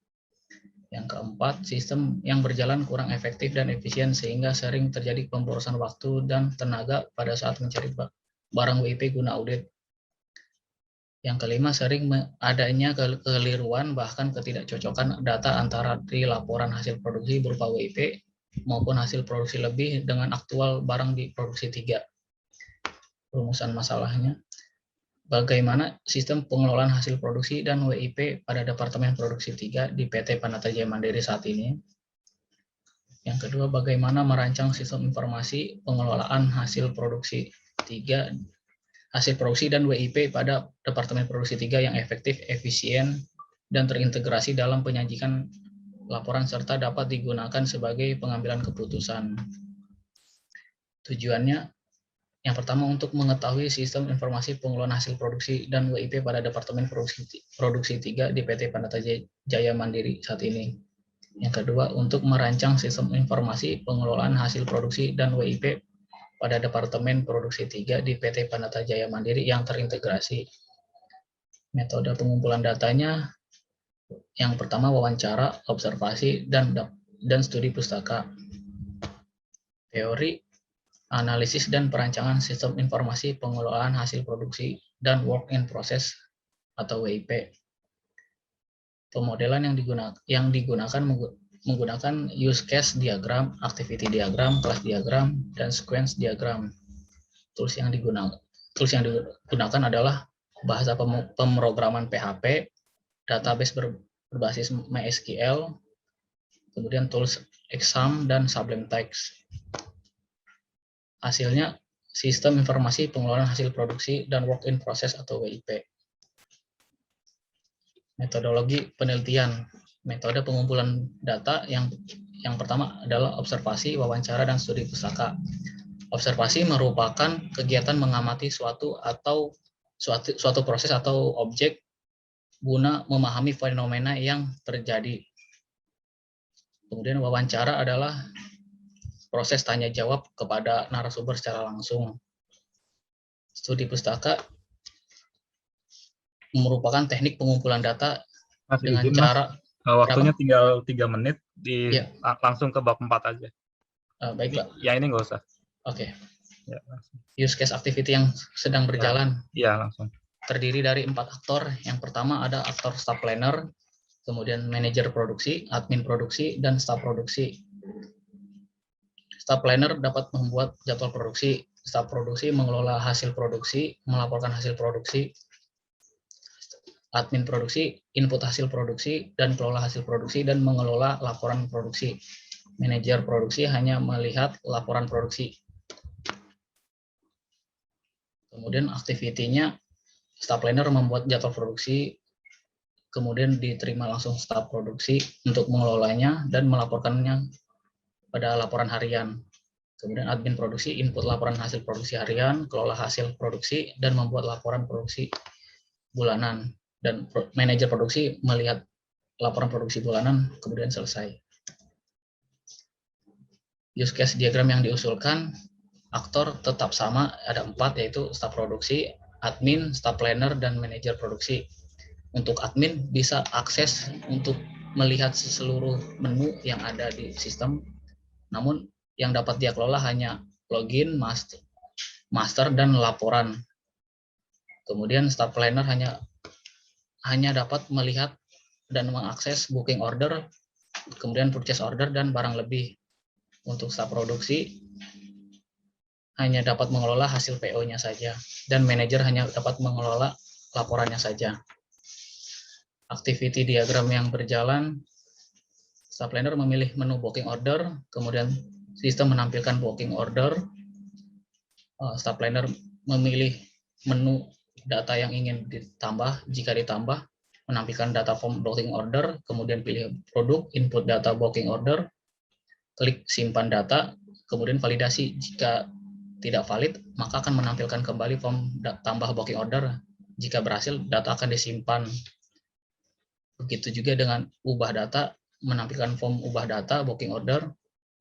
Yang keempat, sistem yang berjalan kurang efektif dan efisien sehingga sering terjadi pemborosan waktu dan tenaga pada saat mencari barang WIP guna audit. Yang kelima, sering adanya kekeliruan bahkan ketidakcocokan data antara di laporan hasil produksi berupa WIP maupun hasil produksi lebih dengan aktual barang di produksi 3. Rumusan masalahnya, bagaimana sistem pengelolaan hasil produksi dan WIP pada Departemen Produksi 3 di PT Panata Jaya Mandiri saat ini. Yang kedua, bagaimana merancang sistem informasi pengelolaan hasil produksi 3, hasil produksi dan WIP pada Departemen Produksi 3 yang efektif, efisien, dan terintegrasi dalam penyajikan laporan serta dapat digunakan sebagai pengambilan keputusan. Tujuannya, yang pertama, untuk mengetahui sistem informasi pengelolaan hasil produksi dan WIP pada Departemen Produksi 3 di PT Panata Jaya Mandiri saat ini. Yang kedua, untuk merancang sistem informasi pengelolaan hasil produksi dan WIP pada Departemen Produksi 3 di PT Panata Jaya Mandiri yang terintegrasi. Metode pengumpulan datanya, yang pertama wawancara, observasi, dan studi pustaka. Teori, analisis dan perancangan sistem informasi pengelolaan hasil produksi dan work in process atau WIP. Pemodelan yang digunakan menggunakan use case diagram, activity diagram, class diagram, dan sequence diagram. Tools yang digunakan adalah bahasa pemrograman PHP, database berbasis MySQL, kemudian tools Exam dan Sublime Text. Hasilnya, sistem informasi pengelolaan hasil produksi dan work in process atau WIP. Metodologi penelitian. Metode pengumpulan data yang pertama adalah observasi, wawancara, dan studi pustaka. Observasi merupakan kegiatan mengamati suatu proses atau objek guna memahami fenomena yang terjadi. Kemudian wawancara adalah proses tanya jawab kepada narasumber secara langsung. Studi pustaka merupakan teknik pengumpulan data Mas dengan izin, cara waktunya tinggal 3 menit, Ya. langsung ke bab 4 aja. Baiklah. Ya ini nggak usah. Oke. Ya, Use case activity yang sedang berjalan. Ya, langsung. Terdiri dari 4 aktor. Yang pertama ada aktor staff planner, kemudian manajer produksi, admin produksi, dan staf produksi. Staff planner dapat membuat jadwal produksi, staf produksi mengelola hasil produksi, melaporkan hasil produksi, admin produksi, input hasil produksi, dan kelola hasil produksi, dan mengelola laporan produksi. Manajer produksi hanya melihat laporan produksi. Kemudian aktivitinya, staff planner membuat jadwal produksi, kemudian diterima langsung staf produksi untuk mengelolanya dan melaporkannya pada laporan harian. Kemudian admin produksi input laporan hasil produksi harian, kelola hasil produksi, dan membuat laporan produksi bulanan. Dan manajer produksi melihat laporan produksi bulanan, kemudian selesai. Use case diagram yang diusulkan, aktor tetap sama, ada 4, yaitu staf produksi, admin, staff planner, dan manajer produksi. Untuk admin bisa akses untuk melihat seluruh menu yang ada di sistem, namun yang dapat dia kelola hanya login, master, dan laporan. Kemudian staff planner hanya dapat melihat dan mengakses booking order, kemudian purchase order, dan barang lebih. Untuk staf produksi hanya dapat mengelola hasil PO-nya saja, dan manajer hanya dapat mengelola laporannya saja. Activity diagram yang berjalan, staff planner memilih menu booking order, kemudian sistem menampilkan booking order, staff planner memilih menu data yang ingin ditambah jika ditambah, menampilkan data form blocking order, kemudian pilih produk, input data blocking order, klik simpan data, kemudian validasi. Jika tidak valid, maka akan menampilkan kembali form tambah blocking order. Jika berhasil, data akan disimpan. Begitu juga dengan ubah data, menampilkan form ubah data, blocking order,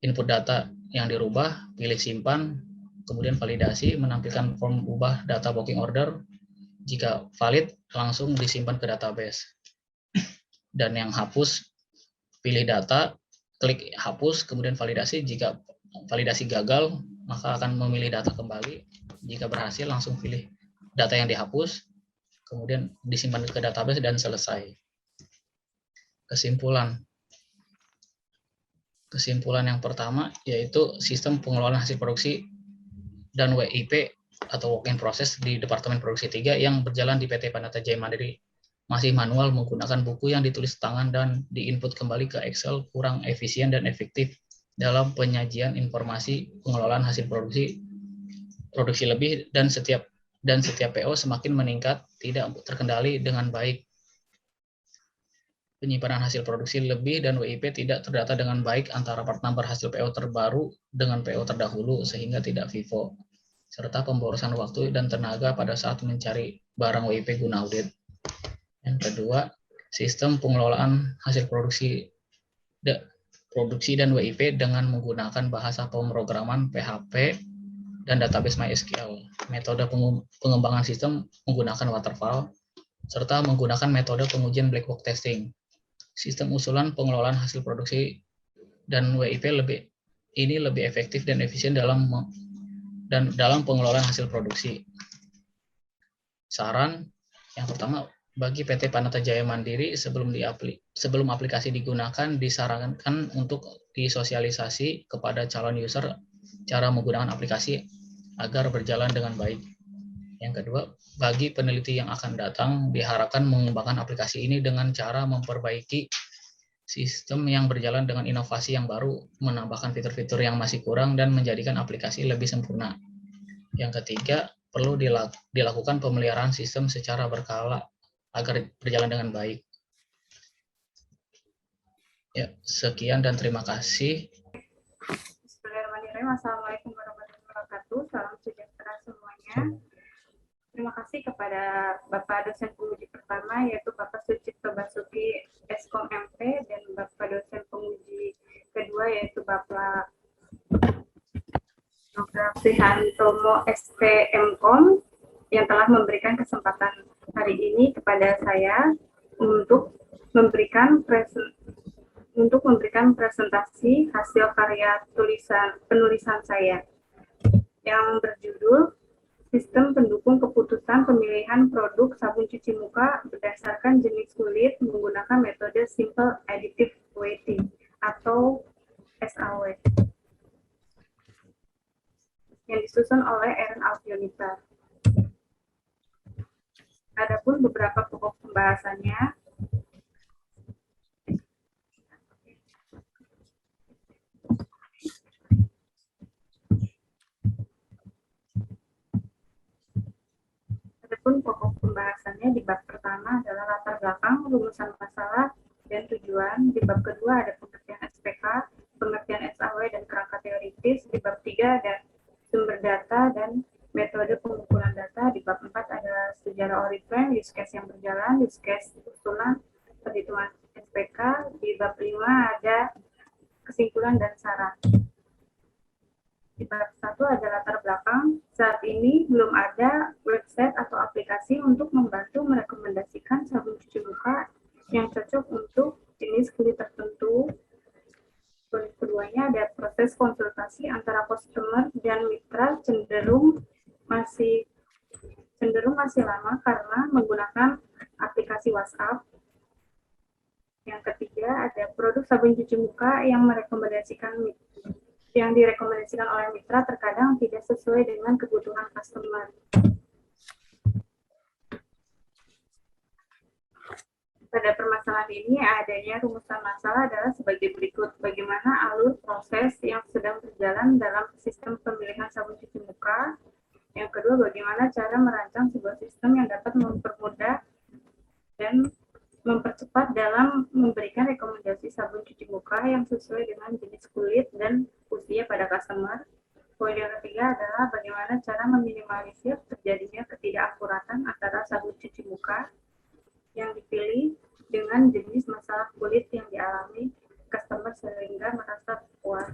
input data yang dirubah, pilih simpan, kemudian validasi, menampilkan form ubah data blocking order. Jika valid, langsung disimpan ke database. Dan yang hapus, pilih data, klik hapus, kemudian validasi. Jika validasi gagal, maka akan memilih data kembali. Jika berhasil, langsung pilih data yang dihapus, kemudian disimpan ke database dan selesai. Kesimpulan yang pertama yaitu sistem pengelolaan hasil produksi dan WIP atau work in process di Departemen Produksi 3 yang berjalan di PT Panata Jaya Mandiri masih manual menggunakan buku yang ditulis tangan dan diinput kembali ke Excel kurang efisien dan efektif dalam penyajian informasi pengelolaan hasil produksi lebih dan setiap PO semakin meningkat, tidak terkendali dengan baik. Penyimpanan hasil produksi lebih dan WIP tidak terdata dengan baik antara part number hasil PO terbaru dengan PO terdahulu sehingga tidak FIFO, serta pemborosan waktu dan tenaga pada saat mencari barang WIP guna audit. Yang kedua, sistem pengelolaan hasil produksi dan WIP dengan menggunakan bahasa pemrograman PHP dan database MySQL. Metode pengembangan sistem menggunakan waterfall, serta menggunakan metode pengujian black box testing. Sistem usulan pengelolaan hasil produksi dan WIP lebih efektif dan efisien dalam pengelolaan hasil produksi. Saran yang pertama, bagi PT Panata Jaya Mandiri sebelum aplikasi digunakan disarankan untuk disosialisasi kepada calon user cara menggunakan aplikasi agar berjalan dengan baik. Yang kedua, bagi peneliti yang akan datang, diharapkan mengembangkan aplikasi ini dengan cara memperbaiki sistem yang berjalan dengan inovasi yang baru, menambahkan fitur-fitur yang masih kurang, dan menjadikan aplikasi lebih sempurna. Yang ketiga, perlu dilakukan pemeliharaan sistem secara berkala agar berjalan dengan baik. Ya, sekian dan terima kasih. Bismillahirrahmanirrahim. Assalamualaikum warahmatullahi wabarakatuh. Salam sejahtera semuanya. Terima kasih kepada Bapak dosen penguji pertama yaitu Bapak Sucipto Basuki Eskom MP dan Bapak dosen penguji kedua yaitu Bapak Dr. Prihantomo STMkom yang telah memberikan kesempatan hari ini kepada saya untuk memberikan presentasi hasil karya penulisan saya yang berjudul Sistem Pendukung Keputusan Pemilihan Produk Sabun Cuci Muka Berdasarkan Jenis Kulit Menggunakan Metode Simple Additive Weighting atau SAW yang disusun oleh Eren Alfionita. Adapun beberapa pokok pembahasannya, di bab pertama adalah latar belakang, rumusan masalah, dan tujuan. Di bab kedua ada pengertian SPK, pengertian SAW, dan kerangka teoritis. Di bab 3 ada sumber data dan metode pengumpulan data. Di bab 4 adalah sejarah oriflame, use case yang berjalan, use case usulan, perhitungan SPK. Di bab 5 ada kesimpulan dan saran. Di bab 1 ada latar belakang. Saat ini belum ada website atau aplikasi untuk membantu merekomendasikan sabun cuci muka yang cocok untuk jenis kulit tertentu. Keduanya ada proses konsultasi antara customer dan mitra cenderung masih lama karena menggunakan aplikasi WhatsApp. Yang ketiga ada produk sabun cuci muka yang direkomendasikan oleh mitra terkadang tidak sesuai dengan kebutuhan customer. Pada permasalahan ini, adanya rumusan masalah adalah sebagai berikut. Bagaimana alur proses yang sedang berjalan dalam sistem pemilihan sabun cuci muka. Yang kedua, bagaimana cara merancang sebuah sistem yang dapat mempermudah dan dalam memberikan rekomendasi sabun cuci muka yang sesuai dengan jenis kulit dan usia pada customer. Poin yang ketiga adalah bagaimana cara meminimalisir terjadinya ketidakakuratan antara sabun cuci muka yang dipilih dengan jenis masalah kulit yang dialami customer sehingga merasa puas.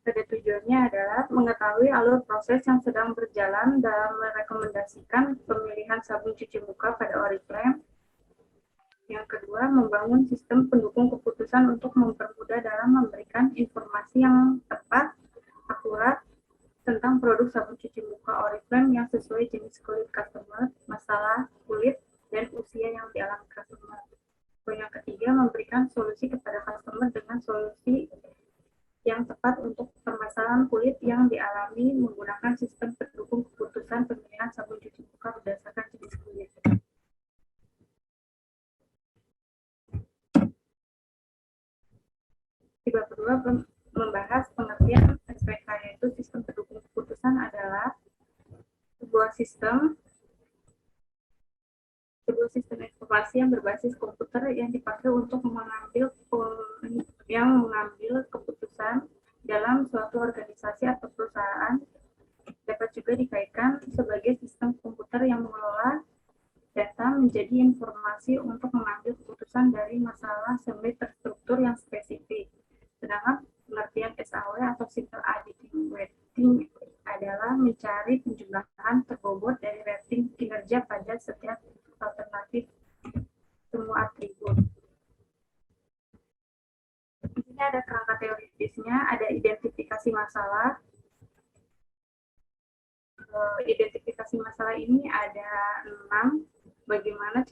Pada tujuannya adalah mengetahui alur proses yang sedang berjalan dalam merekomendasikan pemilihan sabun cuci muka pada Oriflame. Yang kedua, membangun sistem pendukung keputusan untuk mempermudah dalam memberikan informasi yang tepat, akurat, tentang produk sabun cuci muka Oriflame yang sesuai jenis kulit customer, masalah kulit, dan usia yang dialami customer. Poin yang ketiga, memberikan solusi kepada customer dengan solusi yang tepat untuk permasalahan kulit yang dialami menggunakan sistem pendukung keputusan pemilihan sabun cuci muka berdasarkan jenis kulit. Di bab kedua membahas pengertian SPK, yaitu sistem pendukung keputusan adalah sebuah sistem informasi yang berbasis komputer yang dipakai untuk mengambil keputusan dalam suatu organisasi atau perusahaan. Dapat juga dikaitkan sebagai sistem komputer yang mengelola data menjadi informasi untuk mengambil keputusan dari masalah semi terstruktur yang spesifik. Sedangkan pengertian SAW atau Simple Additive Weighting adalah mencari penjumlahan terbobot dari rating kinerja pada setiap alternatif semua atribut. Di sini ada kerangka teoritisnya, ada identifikasi masalah. Identifikasi masalah ini ada 6. Bagaimana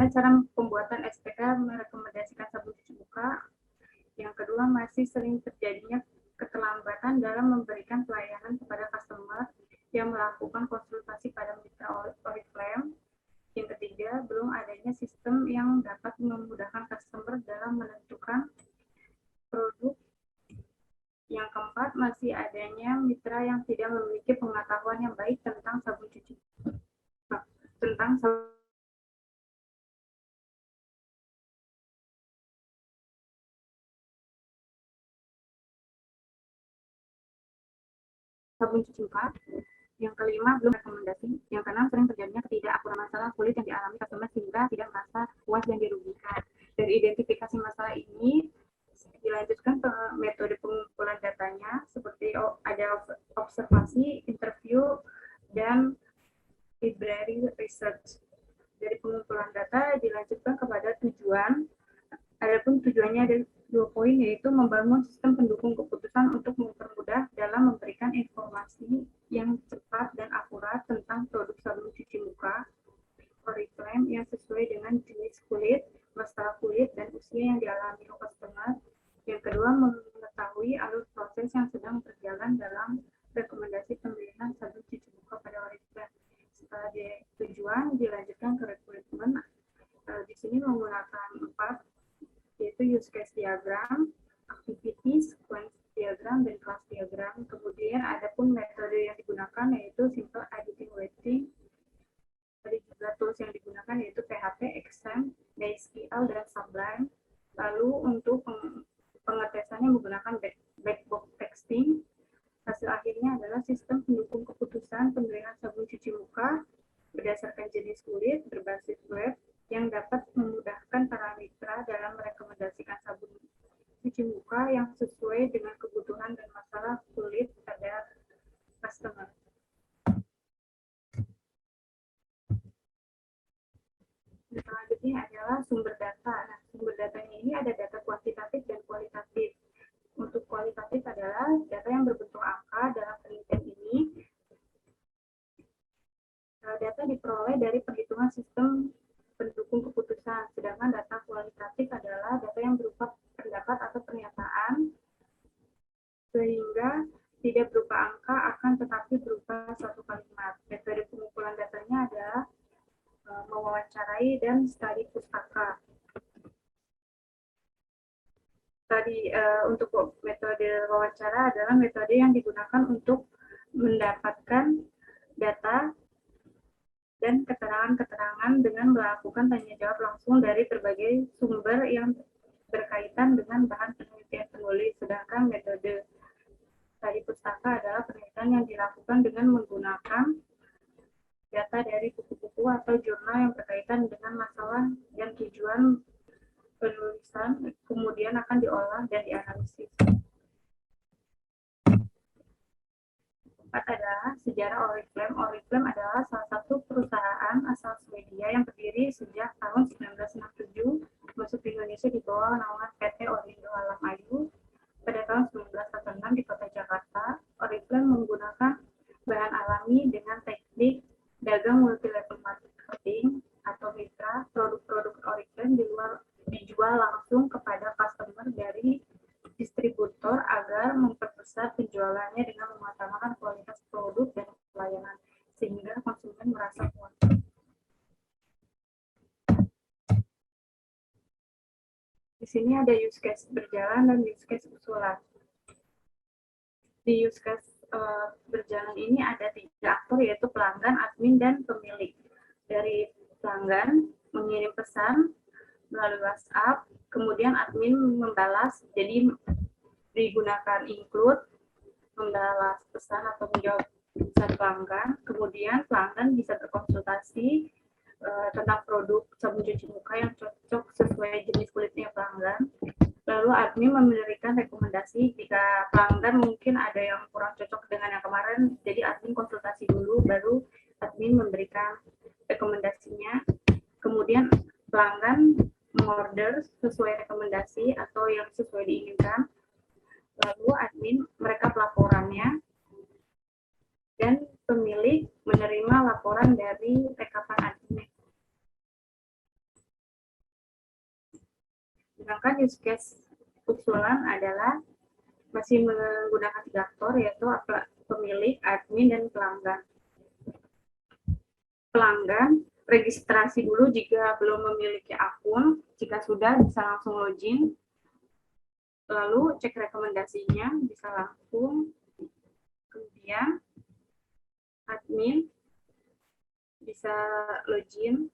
cara pembuatan SPK merekomendasikan sabun cuci muka. Yang kedua, masih sering terjadinya keterlambatan dalam memberikan pelayanan kepada customer yang melakukan konsultasi pada mitra Oriflame. Yang ketiga, belum adanya sistem yang dapat memudahkan customer dalam menentukan produk. Yang keempat, masih adanya mitra yang tidak memiliki pengetahuan yang baik tentang sabun cuci muka. Yang kelima, belum rekomendasi. Yang keenam, sering terjadinya ketidakakuratan masalah kulit yang dialami customer sehingga tidak merasa puas dan dirugikan. Dari identifikasi masalah ini dilanjutkan ke metode pengumpulan datanya, seperti ada observasi, interview, dan library research. Dari pengumpulan data dilanjutkan kepada tujuan. Adapun tujuannya ada 2 poin, yaitu membangun sistem pendukung keputusan untuk mempermudah dalam memberikan informasi yang cepat dan akurat tentang produk sabun cuci muka Oriflame yang sesuai dengan jenis kulit, masalah kulit, dan usia yang dialami customer. Yang kedua, mengetahui alur proses yang sedang berjalan dalam rekomendasi pemilihan sabun cuci muka pada Oriflame. Setelah tujuan, dilanjutkan ke rekrutmen. Di sini menggunakan 4, yaitu use case diagram, activity, sequence diagram, dan class diagram. Kemudian ada pun metode yang digunakan yaitu Simple Additive Weighting. Ada juga tools yang digunakan yaitu PHP, XAMPP, MySQL, dan Sublime. Lalu untuk pengetesannya menggunakan black box testing. Hasil akhirnya adalah sistem pendukung keputusan pemilihan sabun cuci muka berdasarkan jenis kulit berbasis web yang dapat memudahkan para mitra dalam merekomendasikan sabun cuci muka yang sesuai dengan kebutuhan dan masalah kulit pada customer. Selanjutnya adalah sumber data. Nah, sumber datanya ini ada data kuantitatif dan kualitatif. Untuk kualitatif adalah data yang berbentuk angka. Dalam penelitian ini, data diperoleh dari perhitungan sistem pendukung keputusan, sedangkan data kualitatif adalah data yang berupa pendapat atau pernyataan, sehingga tidak berupa angka, akan tetapi berupa suatu kalimat. Metode pengumpulan datanya adalah mewawancarai dan studi pustaka. tadi untuk metode wawancara adalah metode yang digunakan untuk mendapatkan data dan keterangan-keterangan dengan melakukan tanya jawab langsung dari berbagai sumber yang berkaitan dengan bahan penelitian penulis. Sedangkan metode tadi pustaka adalah penelitian yang dilakukan dengan menggunakan data dari buku-buku atau jurnal yang berkaitan dengan masalah dan tujuan penulisan, kemudian akan diolah dan dianalisis. Keempat adalah sejarah Oriflame. Oriflame adalah salah satu perusahaan asal Swedia yang berdiri sejak tahun 1967, masuk di Indonesia di bawah naungan PT Orindo Alam Ayu. Pada tahun 1946 di kota Jakarta, Oriflame menggunakan bahan alami dengan teknik dagang multi-level marketing atau mitra. Produk-produk Oriflame dijual langsung kepada customer dari distributor agar memperbesar penjualannya dengan mengutamakan kualitas produk dan pelayanan sehingga konsumen merasa puas. Di sini ada use case berjalan dan use case usulan. Di use case berjalan ini ada 3 aktor, yaitu pelanggan, admin, dan pemilik. Dari pelanggan mengirim pesan melalui WhatsApp, kemudian admin membalas, jadi digunakan include, membalas pesan atau menjawab pesan pelanggan. Kemudian pelanggan bisa berkonsultasi tentang produk sabun cuci muka yang cocok sesuai jenis kulitnya pelanggan. Lalu admin memberikan rekomendasi jika pelanggan mungkin ada yang kurang cocok dengan yang kemarin, jadi admin konsultasi dulu, baru admin memberikan rekomendasinya. Kemudian pelanggan mengorder sesuai rekomendasi atau yang sesuai diinginkan. Lalu admin merekap laporannya dan pemilik menerima laporan dari rekapan admin. Sedangkan use case usulan adalah masih menggunakan 3 aktor, yaitu pemilik, admin, dan pelanggan. Pelanggan registrasi dulu jika belum memiliki akun, jika sudah bisa langsung login, lalu cek rekomendasinya bisa langsung, kemudian admin bisa login,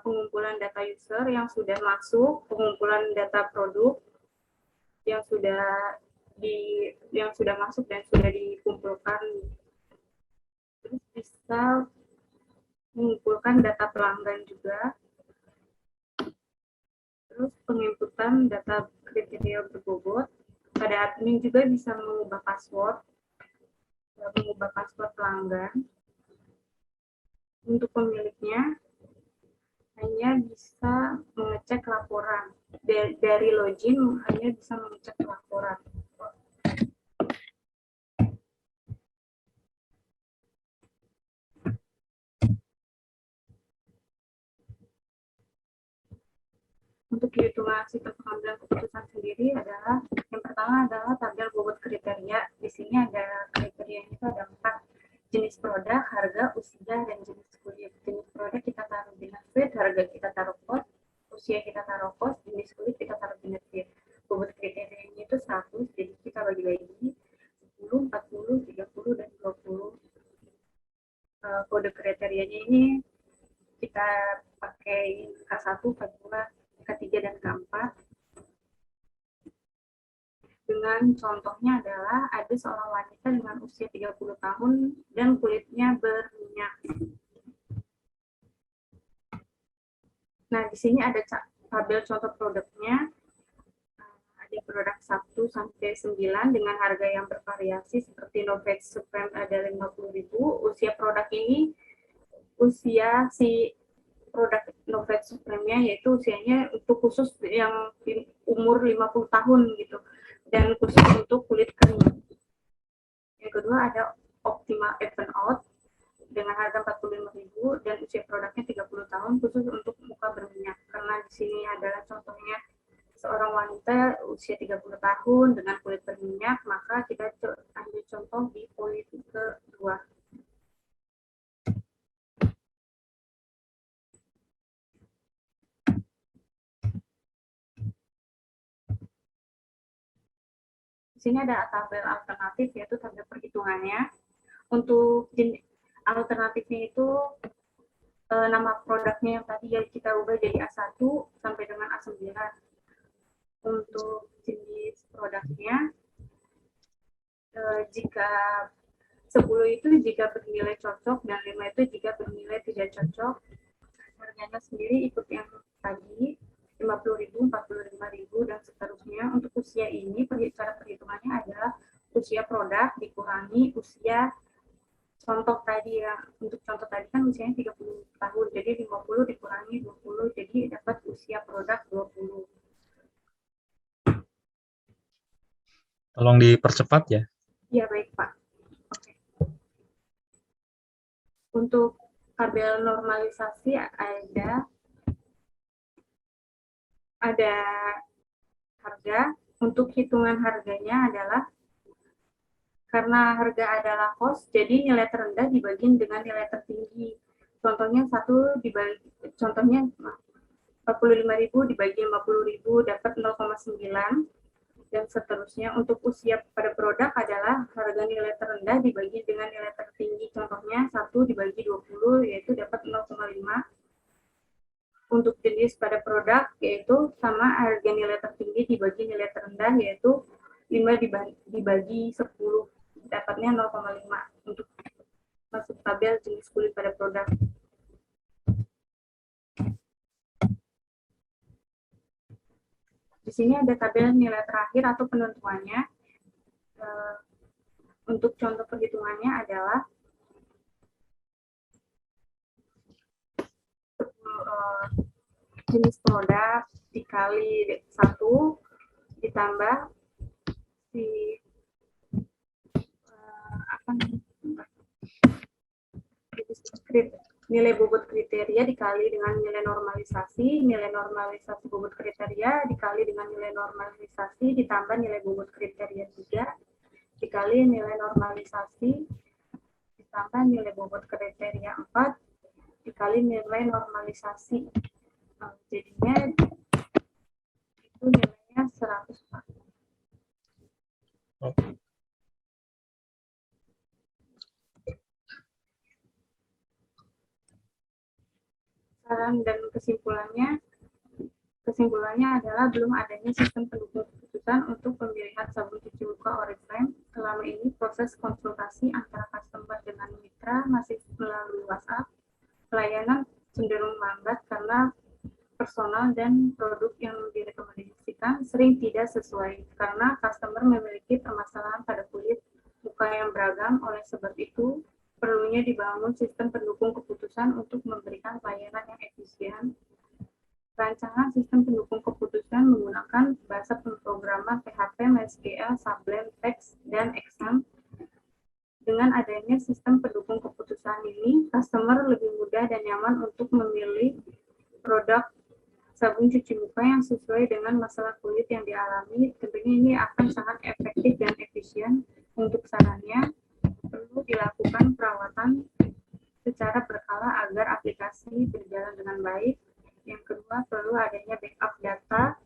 pengumpulan data user yang sudah masuk, pengumpulan data produk yang sudah masuk dan sudah dikumpulkan, terus bisa mengumpulkan data pelanggan juga, terus penginputan data kriteria berbobot. Pada admin juga bisa mengubah password pelanggan. Untuk pemiliknya hanya bisa mengecek laporan. Dari login hanya bisa mengecek laporan. Untuk hitungan sistem pengambilan keputusan sendiri adalah, yang pertama adalah tabel bobot kriteria. Di sini ada kriterianya itu ada 4, jenis produk, harga, usia, dan jenis kulit. Jenis produk kita taruh benefit, harga kita taruh cost, usia kita taruh cost, jenis kulit kita taruh benefit. Bobot kriterianya itu 100, jadi kita bagi-bagi 10, 40, 30, dan 20. Kode kriterianya ini kita pakai K1, K2, K3, dan K4. Dengan contohnya adalah ada seorang wanita dengan usia 30 tahun dan kulitnya berminyak. Nah, di sini ada tabel contoh produknya. Ada produk 1 sampai 9 dengan harga yang bervariasi seperti Novex Supreme ada 50.000. Usia produk ini, usia si produk Novex Supreme-nya yaitu usianya untuk khusus yang umur 50 tahun gitu, dan khusus untuk kulit kering. Yang kedua ada Optimal Even Out dengan harga 45.000 dan usia produknya 30 tahun khusus untuk muka berminyak. Karena di sini adalah contohnya seorang wanita usia 30 tahun dengan kulit berminyak, maka kita ambil contoh di poin kedua. Di sini ada tabel alternatif, yaitu tabel perhitungannya. Untuk alternatifnya itu nama produknya yang tadi ya kita ubah jadi A1 sampai dengan A9. Untuk jenis produknya, jika 10 itu jika bernilai cocok dan 5 itu jika bernilai tidak cocok. Harganya sendiri ikut yang tadi, 50.000, 45.000 dan seterusnya. Untuk usia ini cara perhitungannya adalah usia produk dikurangi usia contoh tadi ya. Untuk contoh tadi kan usianya 30 tahun, jadi 50 dikurangi 20, jadi dapat usia produk 20. Tolong dipercepat ya. Ya, baik Pak. Oke. Untuk tabel normalisasi ada harga. Untuk hitungan harganya adalah karena harga adalah cost, jadi nilai terendah dibagi dengan nilai tertinggi. Contohnya 45.000 dibagi 50.000 dapat 0,9 dan seterusnya. Untuk usia pada produk adalah harga nilai terendah dibagi dengan nilai tertinggi. Contohnya 1 dibagi 20 yaitu dapat 0,5. Untuk jenis pada produk yaitu sama harga nilai tertinggi dibagi nilai terendah yaitu 5 dibagi 10 dapatnya 0,5 untuk masuk tabel jenis kulit pada produk. Di sini ada tabel nilai terakhir atau penentuannya. Untuk contoh perhitungannya adalah jenis produk dikali 1 ditambah nilai bobot kriteria dikali dengan nilai normalisasi bobot kriteria dikali dengan nilai normalisasi ditambah nilai bobot kriteria 3 dikali nilai normalisasi ditambah nilai bobot kriteria 4 dikali nilai normalisasi. Jadinya itu nilainya 100. Saran dan kesimpulannya adalah belum adanya sistem pendukung keputusan untuk pemilihan sabun cuci muka Oriflame. Selama ini proses konsultasi antara customer dengan mitra masih melalui WhatsApp. Pelayanan cenderung lambat karena personal dan produk yang direkomendasikan sering tidak sesuai karena customer memiliki permasalahan pada kulit muka yang beragam. Oleh sebab itu, perlunya dibangun sistem pendukung keputusan untuk memberikan pelayanan yang efisien. Rancangan sistem pendukung keputusan menggunakan bahasa pemrograman PHP, MySQL, Sublime Text, dan Excel. Dengan adanya sistem pendukung keputusan ini, customer lebih mudah dan nyaman untuk memilih produk sabun cuci muka yang sesuai dengan masalah kulit yang dialami. Tentunya ini akan sangat efektif dan efisien. Untuk sarannya, perlu dilakukan perawatan secara berkala agar aplikasi berjalan dengan baik. Yang kedua, perlu adanya backup data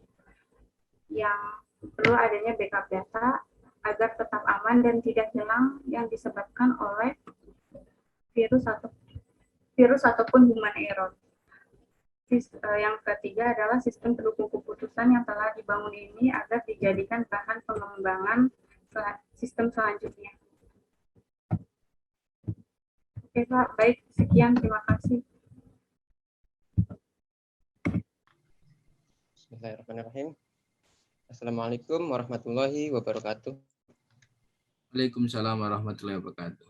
agar tetap aman dan tidak hilang yang disebabkan oleh virus ataupun human error. Yang ketiga adalah sistem pendukung keputusan yang telah dibangun ini agar dijadikan bahan pengembangan sistem selanjutnya. Oke Pak, baik, sekian, terima kasih. Bismillahirrahmanirrahim. Assalamualaikum warahmatullahi wabarakatuh. Waalaikumsalam warahmatullahi wabarakatuh.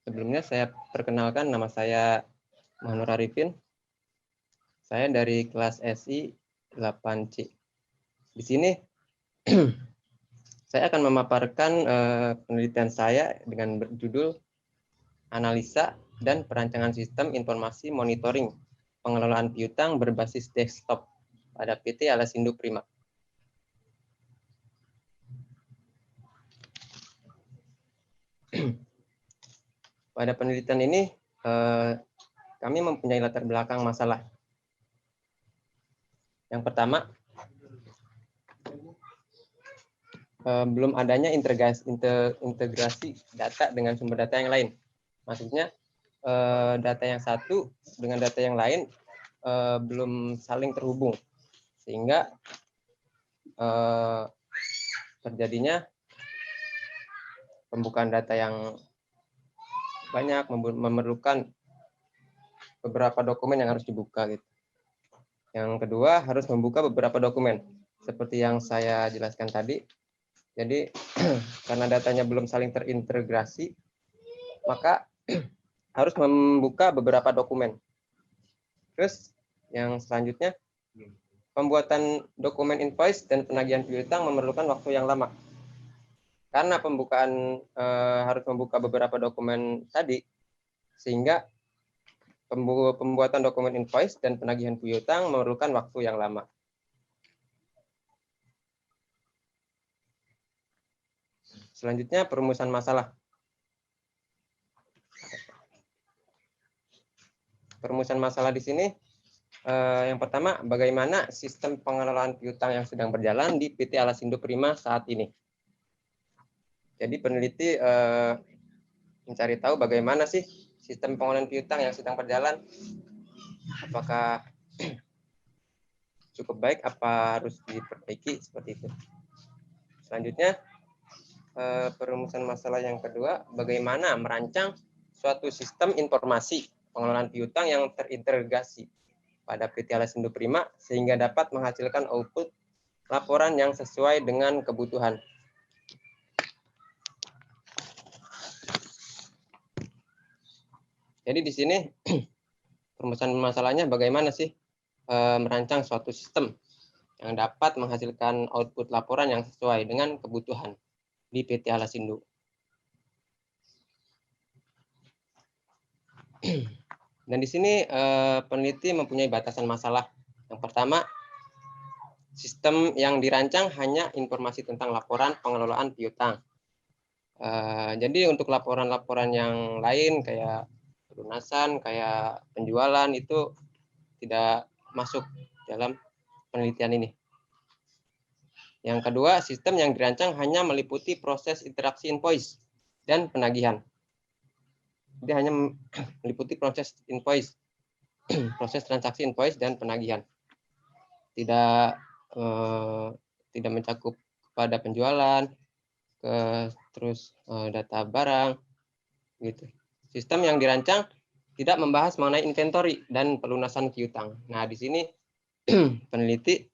Sebelumnya saya perkenalkan, nama saya Muhammad Arifin. Saya dari kelas SI 8C. Di sini saya akan memaparkan penelitian saya dengan berjudul Analisa dan Perancangan Sistem Informasi Monitoring Pengelolaan Piutang Berbasis Desktop pada PT Alasindo Prima. Pada penelitian ini, kami mempunyai latar belakang masalah. Yang pertama, belum adanya integrasi data dengan sumber data yang lain. Maksudnya data yang satu dengan data yang lain belum saling terhubung, sehingga terjadinya pembukaan data yang banyak, memerlukan beberapa dokumen yang harus dibuka gitu. Yang kedua, harus membuka beberapa dokumen seperti yang saya jelaskan tadi. Jadi karena datanya belum saling terintegrasi, maka harus membuka beberapa dokumen. Terus yang selanjutnya, pembuatan dokumen invoice dan penagihan piutang memerlukan waktu yang lama. Karena pembukaan harus membuka beberapa dokumen tadi, sehingga pembuatan dokumen invoice dan penagihan piutang memerlukan waktu yang lama. Selanjutnya, perumusan masalah. Perumusan masalah di sini, yang pertama, bagaimana sistem pengelolaan piutang yang sedang berjalan di PT Alasindo Prima saat ini. Jadi peneliti mencari tahu bagaimana sih sistem pengelolaan piutang yang sedang berjalan. Apakah cukup baik, apa harus diperbaiki, seperti itu. Selanjutnya, perumusan masalah yang kedua, bagaimana merancang suatu sistem informasi pengelolaan piutang yang terintegrasi pada PT Alasindo Prima sehingga dapat menghasilkan output laporan yang sesuai dengan kebutuhan. Jadi di sini perumusan masalahnya bagaimana sih merancang suatu sistem yang dapat menghasilkan output laporan yang sesuai dengan kebutuhan di PT Alasindo. Dan di sini peneliti mempunyai batasan masalah. Yang pertama, sistem yang dirancang hanya informasi tentang laporan pengelolaan piutang. Jadi untuk laporan-laporan yang lain kayak pelunasan, kayak penjualan itu tidak masuk dalam penelitian ini. Yang kedua, sistem yang dirancang hanya meliputi proses interaksi invoice dan penagihan. Jadi hanya meliputi proses invoice, proses transaksi invoice dan penagihan. Tidak mencakup pada penjualan, terus data barang, gitu. Sistem yang dirancang tidak membahas mengenai inventory dan pelunasan piutang. Nah, di sini peneliti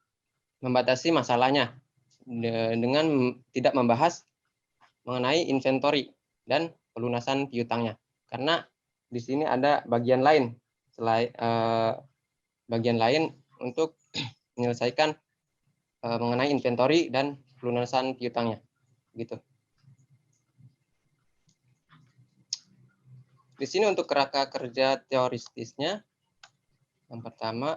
membatasi masalahnya dengan tidak membahas mengenai inventory dan pelunasan piutangnya, karena di sini ada bagian lain selain bagian lain untuk menyelesaikan mengenai inventory dan pelunasan piutangnya, gitu. Di sini untuk kerangka kerja teoritisnya, yang pertama,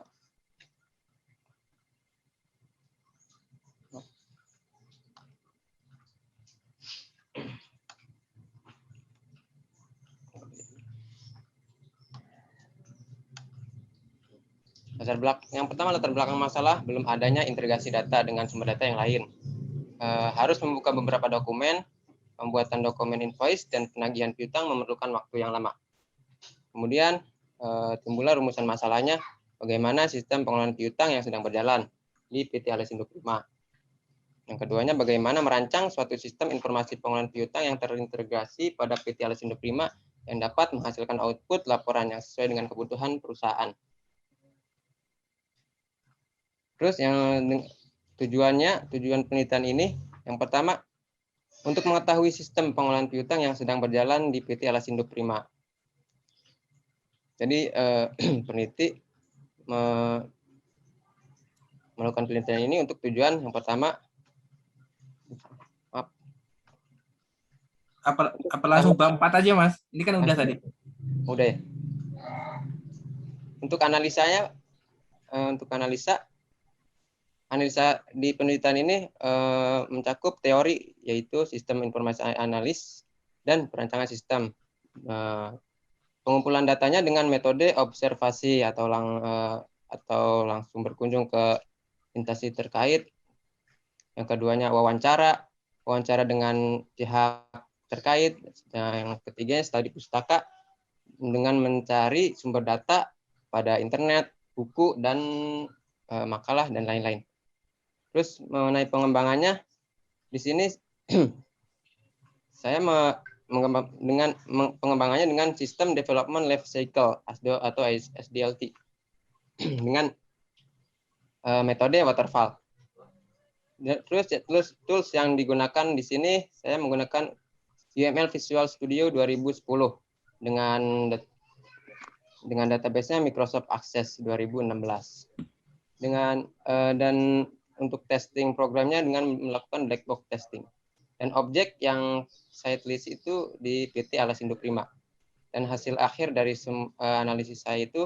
yang pertama latar belakang masalah belum adanya integrasi data dengan sumber data yang lain. Harus membuka beberapa dokumen, pembuatan dokumen invoice dan penagihan piutang memerlukan waktu yang lama. Kemudian timbullah rumusan masalahnya, bagaimana sistem pengelolaan piutang yang sedang berjalan di PT Alasindo Prima. Yang keduanya, bagaimana merancang suatu sistem informasi pengelolaan piutang yang terintegrasi pada PT Alasindo Prima yang dapat menghasilkan output laporan yang sesuai dengan kebutuhan perusahaan. Terus yang tujuan penelitian ini, yang pertama, untuk mengetahui sistem pengelolaan piutang yang sedang berjalan di PT Alasindo Prima. Jadi peneliti melakukan penelitian ini untuk tujuan yang pertama, apa langsung bab 4 aja, Mas? Ini kan udah tadi. Udah ya. Untuk analisanya, analisa di penelitian ini mencakup teori, yaitu sistem informasi analis dan perancangan sistem. Pengumpulan datanya dengan metode observasi atau langsung berkunjung ke instansi terkait. Yang keduanya wawancara dengan pihak terkait. Yang ketiganya studi pustaka dengan mencari sumber data pada internet, buku, dan makalah, dan lain-lain. Terus mengenai pengembangannya, di sini saya pengembangannya dengan sistem development life cycle atau SDLT dengan metode waterfall. Terus tools yang digunakan di sini saya menggunakan UML Visual Studio 2010 dengan database-nya Microsoft Access 2016. Dan untuk testing programnya dengan melakukan black box testing. Dan objek yang saya telisik itu di PT Alasindo Prima. Dan hasil akhir dari analisis saya itu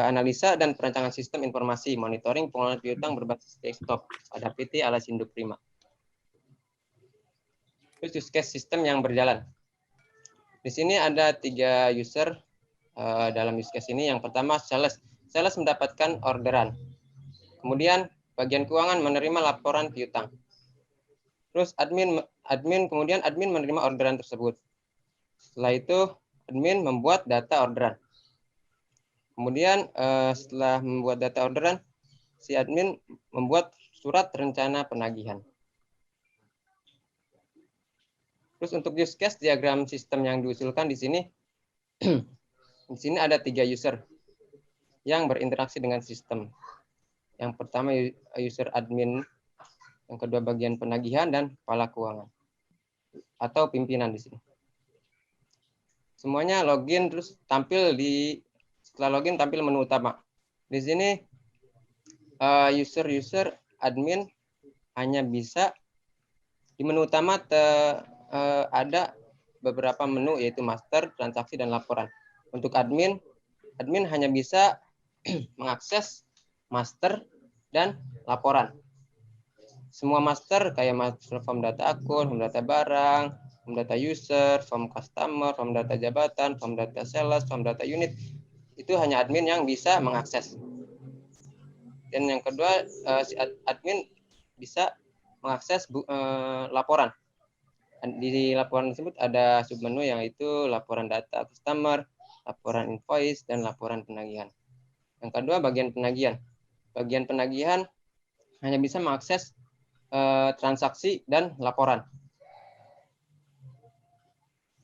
analisa dan perancangan sistem informasi monitoring pengelolaan piutang berbasis desktop pada PT Alasindo Prima. Terus use case sistem yang berjalan. Di sini ada 3 user dalam use case ini. Yang pertama sales mendapatkan orderan. Kemudian bagian keuangan menerima laporan piutang. Terus admin menerima orderan tersebut. Setelah itu admin membuat data orderan. Kemudian setelah membuat data orderan, si admin membuat surat rencana penagihan. Terus untuk use case diagram sistem yang diusulkan di sini, di sini ada 3 user yang berinteraksi dengan sistem. Yang pertama user admin, yang kedua bagian penagihan, dan kepala keuangan atau pimpinan di sini. Semuanya login, terus setelah login tampil menu utama. Di sini user admin hanya bisa di menu utama ada beberapa menu, yaitu master, transaksi, dan laporan. Untuk admin hanya bisa mengakses master dan laporan. Semua master kayak master form data akun, form data barang, form data user, form customer, form data jabatan, form data sales, form data unit, itu hanya admin yang bisa mengakses. Dan yang kedua, si admin bisa mengakses laporan. Di laporan tersebut ada submenu, yaitu laporan data customer, laporan invoice, dan laporan penagihan. Yang kedua, bagian penagihan. Bagian penagihan hanya bisa mengakses transaksi dan laporan.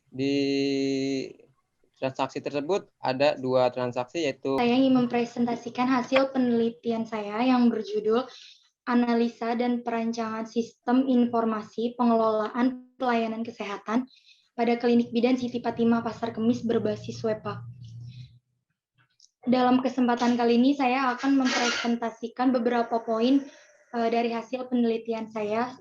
Di transaksi tersebut ada 2 transaksi, yaitu saya ingin mempresentasikan hasil penelitian saya yang berjudul Analisa dan Perancangan Sistem Informasi Pengelolaan Pelayanan Kesehatan pada Klinik Bidan Siti Fatimah Pasar Kemis berbasis WebPAK. Dalam kesempatan kali ini saya akan mempresentasikan beberapa poin dari hasil penelitian saya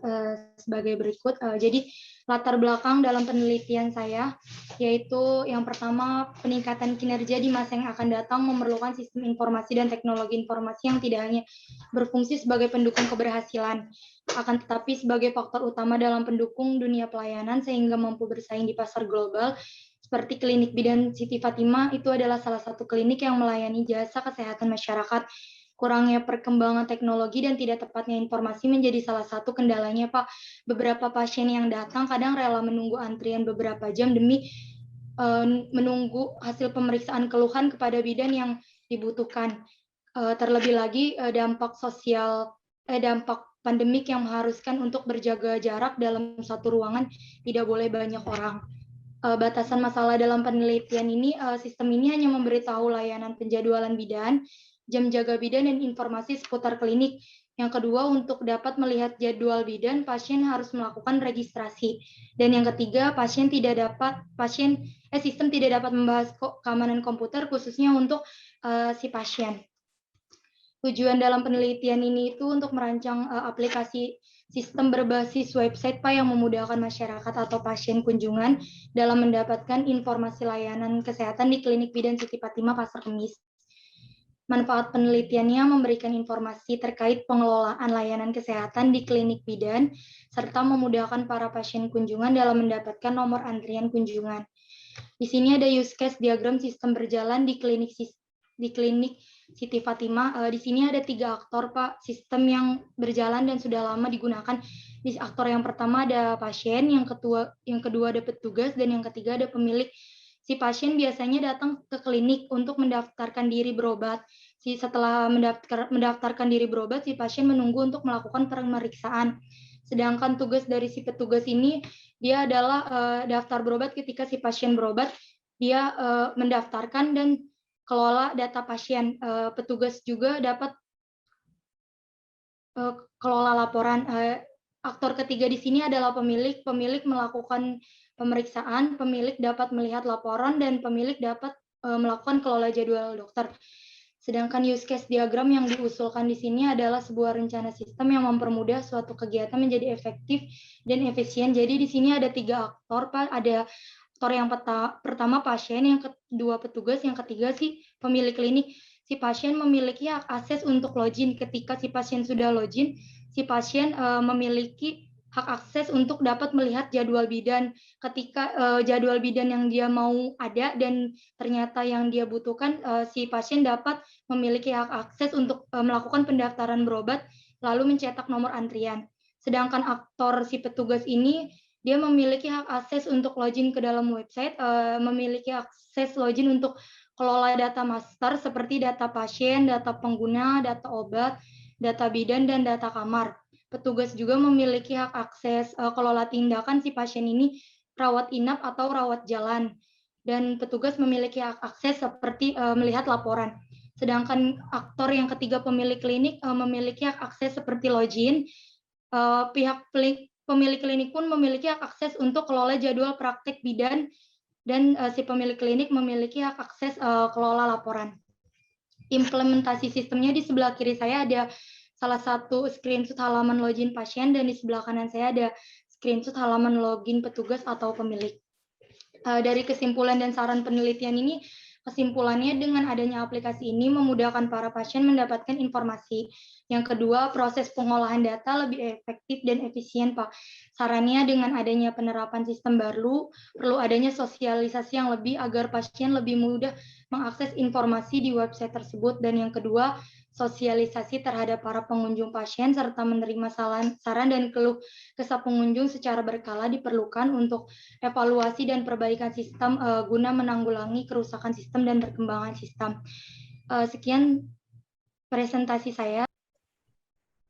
sebagai berikut. Jadi latar belakang dalam penelitian saya yaitu yang pertama, peningkatan kinerja di masa yang akan datang memerlukan sistem informasi dan teknologi informasi yang tidak hanya berfungsi sebagai pendukung keberhasilan, akan tetapi sebagai faktor utama dalam pendukung dunia pelayanan sehingga mampu bersaing di pasar global. Seperti Klinik Bidan Siti Fatimah itu adalah salah satu klinik yang melayani jasa kesehatan masyarakat. Kurangnya perkembangan teknologi dan tidak tepatnya informasi menjadi salah satu kendalanya, Pak. Beberapa pasien yang datang kadang rela menunggu antrian beberapa jam demi menunggu hasil pemeriksaan keluhan kepada bidan yang dibutuhkan. Terlebih lagi dampak pandemik yang mengharuskan untuk berjaga jarak dalam satu ruangan, tidak boleh banyak orang. Batasan masalah dalam penelitian ini, sistem ini hanya memberitahu layanan penjadwalan bidan, jam jaga bidan, dan informasi seputar klinik. Yang kedua, untuk dapat melihat jadwal bidan, pasien harus melakukan registrasi. Dan yang ketiga, sistem tidak dapat membahas keamanan komputer khususnya untuk si pasien. Tujuan dalam penelitian ini itu untuk merancang aplikasi sistem berbasis website, Pak, yang memudahkan masyarakat atau pasien kunjungan dalam mendapatkan informasi layanan kesehatan di Klinik Bidan Siti Fatimah Pasar Kemis. Manfaat penelitiannya memberikan informasi terkait pengelolaan layanan kesehatan di klinik bidan, serta memudahkan para pasien kunjungan dalam mendapatkan nomor antrian kunjungan. Di sini ada use case diagram sistem berjalan di klinik Siti Fatimah. Di sini ada 3 aktor, Pak, sistem yang berjalan dan sudah lama digunakan. Di aktor yang pertama ada pasien, yang kedua ada petugas, dan yang ketiga ada pemilik. Si pasien biasanya datang ke klinik untuk mendaftarkan diri berobat. Setelah mendaftarkan diri berobat, si pasien menunggu untuk melakukan pemeriksaan. Sedangkan tugas dari si petugas ini, dia adalah daftar berobat ketika si pasien berobat, dia mendaftarkan dan kelola data pasien. Petugas juga dapat kelola laporan. Aktor ketiga di sini adalah pemilik. Pemilik melakukan pemeriksaan, pemilik dapat melihat laporan, dan pemilik dapat melakukan kelola jadwal dokter. Sedangkan use case diagram yang diusulkan di sini adalah sebuah rencana sistem yang mempermudah suatu kegiatan menjadi efektif dan efisien. Jadi di sini ada 3 aktor, Pak. Ada aktor yang pertama pasien, yang kedua petugas, yang ketiga si pemilik klinik. Si pasien memiliki hak akses untuk login. Ketika si pasien sudah login, si pasien memiliki hak akses untuk dapat melihat jadwal bidan. Ketika jadwal bidan yang dia mau ada dan ternyata yang dia butuhkan, si pasien dapat memiliki hak akses untuk melakukan pendaftaran berobat, lalu mencetak nomor antrian. Sedangkan aktor si petugas ini, dia memiliki hak akses untuk login ke dalam website, memiliki akses login untuk kelola data master seperti data pasien, data pengguna, data obat, data bidan, dan data kamar. Petugas juga memiliki hak akses kelola tindakan si pasien ini, rawat inap atau rawat jalan. Dan petugas memiliki hak akses seperti melihat laporan. Sedangkan aktor yang ketiga pemilik klinik memiliki hak akses seperti login. Pihak pemilik klinik pun memiliki hak akses untuk kelola jadwal praktek bidan, dan si pemilik klinik memiliki hak akses kelola laporan. Implementasi sistemnya di sebelah kiri saya ada salah satu screenshot halaman login pasien, dan di sebelah kanan saya ada screenshot halaman login petugas atau pemilik. Dari kesimpulan dan saran penelitian ini, kesimpulannya dengan adanya aplikasi ini memudahkan para pasien mendapatkan informasi. Yang kedua, proses pengolahan data lebih efektif dan efisien, Pak. Sarannya dengan adanya penerapan sistem baru, perlu adanya sosialisasi yang lebih agar pasien lebih mudah mengakses informasi di website tersebut. Dan yang kedua, sosialisasi terhadap para pengunjung pasien serta menerima saran dan keluh kesah pengunjung secara berkala diperlukan untuk evaluasi dan perbaikan sistem guna menanggulangi kerusakan sistem dan perkembangan sistem. Sekian presentasi saya.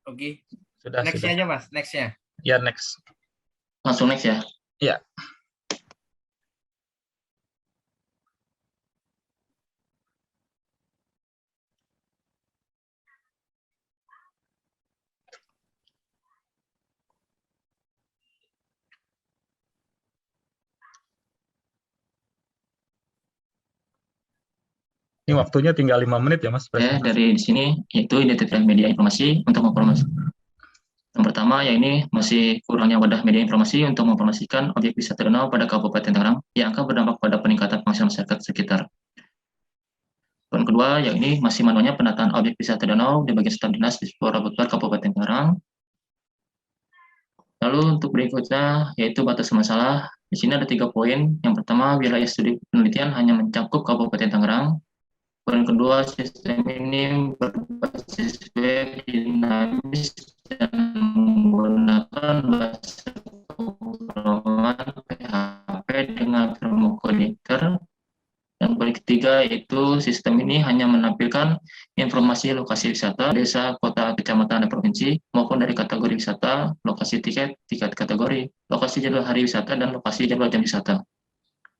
Oke. Sudah. Next-nya aja, Mas. Next-nya. Ya, next. Langsung next ya. Ya. Ini waktunya tinggal 5 menit ya, Mas? Ya, dari di sini yaitu identifikasi media informasi untuk mempromosikan. Yang pertama, ya ini masih kurangnya wadah media informasi untuk mempromosikan objek wisata danau pada Kabupaten Tangerang yang akan berdampak pada peningkatan penghasilan masyarakat sekitar. Dan kedua, ya ini masih manualnya penataan objek wisata danau di bagian staf dinas di Laboratorium Kabupaten Tangerang. Lalu untuk berikutnya yaitu batas masalah. Di sini ada 3 poin. Yang pertama, wilayah studi penelitian hanya mencakup Kabupaten Tangerang. Poin kedua, sistem ini berbasis web dinamis dan menggunakan bahasa pemrograman PHP dengan framework editor. Dan poin ketiga yaitu sistem ini hanya menampilkan informasi lokasi wisata, desa, kota, kecamatan, dan provinsi, maupun dari kategori wisata, lokasi tiket, tiket kategori, lokasi jadwal hari wisata, dan lokasi jadwal jam wisata.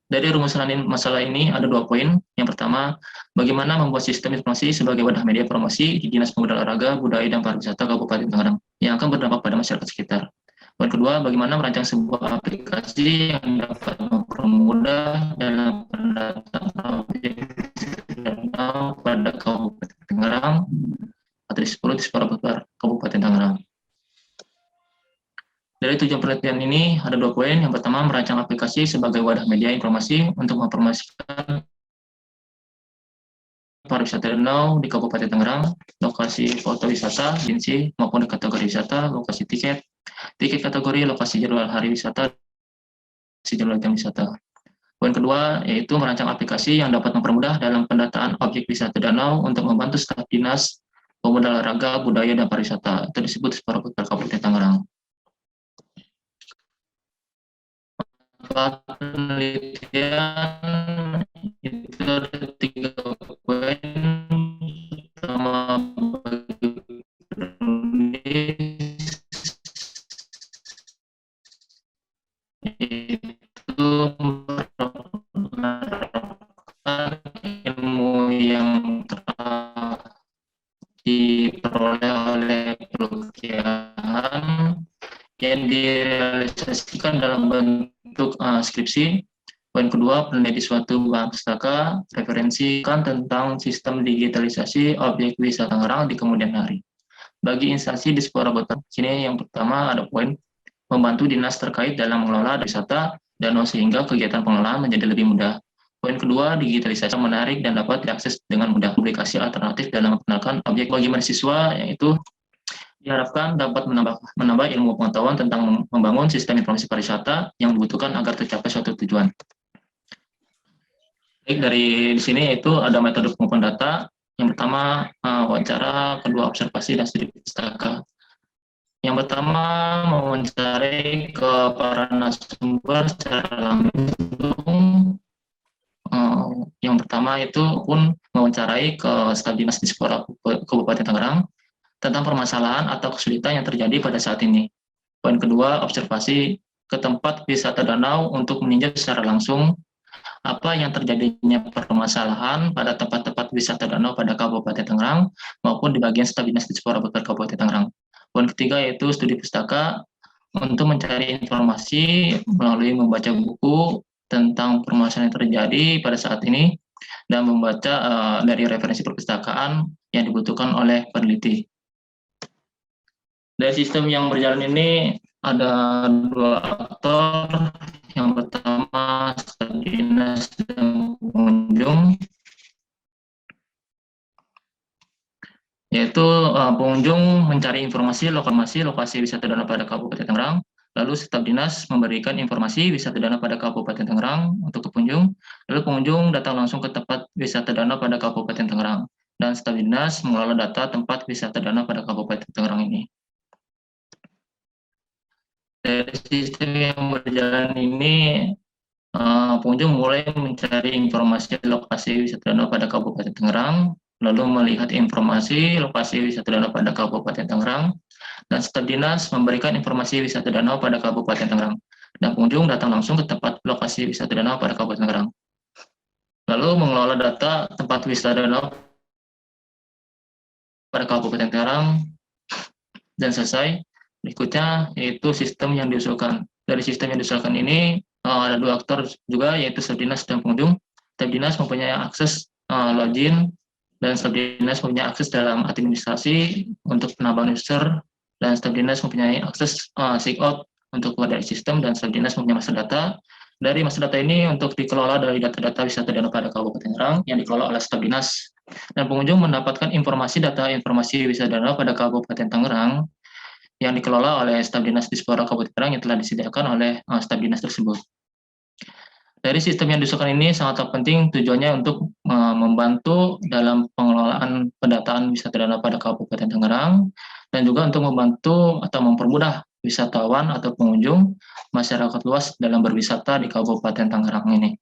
Dari rumusan masalah ini ada 2 poin. Yang pertama, bagaimana membuat sistem informasi sebagai wadah media promosi di Dinas Pemuda Olahraga, Budaya, dan Pariwisata Kabupaten Tangerang yang akan berdampak pada masyarakat sekitar. Poin kedua, bagaimana merancang sebuah aplikasi yang dapat mempermudah dalam pendataan objek danau pada Kabupaten Tangerang atau disebut di Kabupaten Tangerang. Dari tujuan penelitian ini ada 2 poin. Yang pertama, merancang aplikasi sebagai wadah media informasi untuk mempromosikan pariwisata danau di Kabupaten Tangerang, lokasi foto wisata, agensi maupun di kategori wisata, lokasi tiket, tiket kategori, lokasi jadwal hari wisata, jadwal jam wisata. Poin kedua yaitu merancang aplikasi yang dapat mempermudah dalam pendataan objek wisata danau untuk membantu staf dinas pemuda olahraga, budaya, dan pariwisata. Itu disebut Sporaput Kabupaten Tangerang. Penelitian itu ada 3 poin. Pertama, itu menerapkan ilmu yang telah diperoleh oleh pelukis yang direalisasikan dalam bentuk skripsi. Poin kedua, peneliti suatu bahan pustaka, referensikan tentang sistem digitalisasi objek wisata Tangerang di kemudian hari. Bagi instansi di Sporaput, sini yang pertama ada poin membantu dinas terkait dalam mengelola wisata danau sehingga kegiatan pengelolaan menjadi lebih mudah. Poin kedua, digitalisasi menarik dan dapat diakses dengan mudah. Aplikasi alternatif dalam mengenalkan objek bagi mahasiswa, yaitu diharapkan dapat menambah ilmu pengetahuan tentang membangun sistem informasi pariwisata yang dibutuhkan agar tercapai suatu tujuan. Baik, dari di sini yaitu ada metode pengumpulan data. Yang pertama, wawancara, kedua observasi dan studi pustaka. Yang pertama, mewawancarai ke para narasumber secara langsung. Yang pertama itu pun mewawancarai ke staf dinas di Sporaput Kabupaten Tangerang tentang permasalahan atau kesulitan yang terjadi pada saat ini. Poin kedua, observasi ke tempat wisata danau untuk meninjau secara langsung apa yang terjadinya permasalahan pada tempat-tempat wisata danau pada Kabupaten Tangerang maupun di bagian staf dinas di Sporaput Kabupaten Tangerang. Poin ketiga yaitu studi pustaka untuk mencari informasi melalui membaca buku tentang permasalahan yang terjadi pada saat ini dan membaca dari referensi perpustakaan yang dibutuhkan oleh peneliti. Dari sistem yang berjalan ini ada 2 aktor. Yang pertama, staf dinas dan pengunjung, yaitu pengunjung mencari informasi lokasi wisata danau pada Kabupaten Tangerang, lalu staf dinas memberikan informasi wisata danau pada Kabupaten Tangerang untuk pengunjung, lalu pengunjung datang langsung ke tempat wisata danau pada Kabupaten Tangerang, dan staf dinas mengelola data tempat wisata danau pada Kabupaten Tangerang ini. Dari sistem yang berjalan ini, pengunjung mulai mencari informasi lokasi wisata danau pada Kabupaten Tangerang, lalu melihat informasi lokasi wisata danau pada Kabupaten Tangerang, dan staf dinas memberikan informasi wisata danau pada Kabupaten Tangerang, dan pengunjung datang langsung ke tempat lokasi wisata danau pada Kabupaten Tangerang. Lalu mengelola data tempat wisata danau pada Kabupaten Tangerang dan selesai. Berikutnya yaitu sistem yang diusulkan. Dari sistem yang diusulkan ini ada 2 aktor juga, yaitu staf dinas dan pengunjung. Staf dinas mempunyai akses login dan staf dinas mempunyai akses dalam administrasi untuk penambahan user, dan staf dinas mempunyai akses sign out untuk keluar dari sistem, dan staf dinas mempunyai master data. Dari master data ini untuk dikelola dari data-data wisata danau pada Kabupaten Tangerang yang dikelola oleh staf dinas, dan pengunjung mendapatkan informasi wisata danau pada Kabupaten Tangerang yang dikelola oleh staf dinas di Sporaput Kabupaten Tangerang yang telah disediakan oleh staf dinas tersebut. Dari sistem yang diusulkan ini sangat penting, tujuannya untuk membantu dalam pengelolaan pendataan wisata danau pada Kabupaten Tangerang, dan juga untuk membantu atau mempermudah wisatawan atau pengunjung masyarakat luas dalam berwisata di Kabupaten Tangerang ini.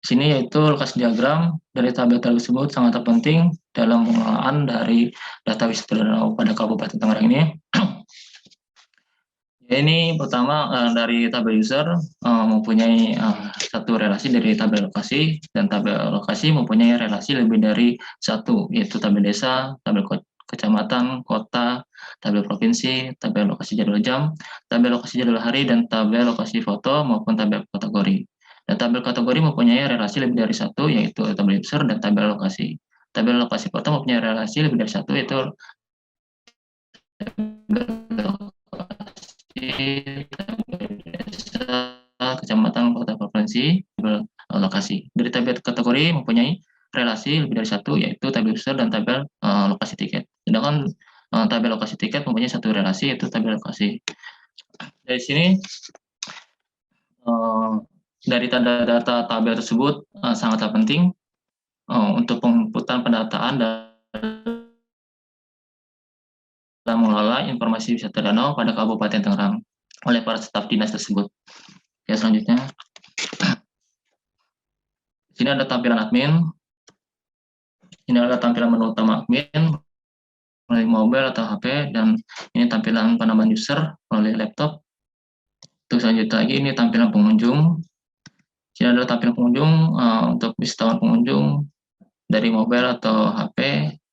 Di sini yaitu lokasi diagram dari tabel tersebut sangat penting dalam pengelolaan dari data wisata danau pada Kabupaten Tangerang ini. Ini pertama dari tabel user mempunyai satu relasi dari tabel lokasi, dan tabel lokasi mempunyai relasi lebih dari 1, yaitu tabel desa, tabel kecamatan, kota, tabel provinsi, tabel lokasi jadwal jam, tabel lokasi jadwal hari, dan tabel lokasi foto maupun tabel kategori. Dan tabel kategori mempunyai relasi lebih dari 1, yaitu tabel user dan tabel lokasi. Tabel lokasi foto mempunyai relasi lebih dari 1, yaitu kecamatan, kota, provinsi, tabel lokasi. Dari tabel kategori mempunyai relasi lebih dari 1, yaitu tabel user dan tabel lokasi tiket. Sedangkan tabel lokasi tiket mempunyai 1 relasi, yaitu tabel lokasi. Dari sini Dari tanda data tabel tersebut sangatlah penting untuk penginputan pendataan dalam mengelola informasi wisata danau pada Kabupaten Tangerang oleh para staf dinas tersebut. Ya, selanjutnya. Di sini ada tampilan admin. Ini adalah tampilan menu utama admin melalui mobile atau HP, dan ini tampilan penambahan user melalui laptop. Untuk selanjutnya lagi, ini tampilan pengunjung. Ini adalah tampilan pengunjung untuk wisatawan pengunjung dari mobile atau HP,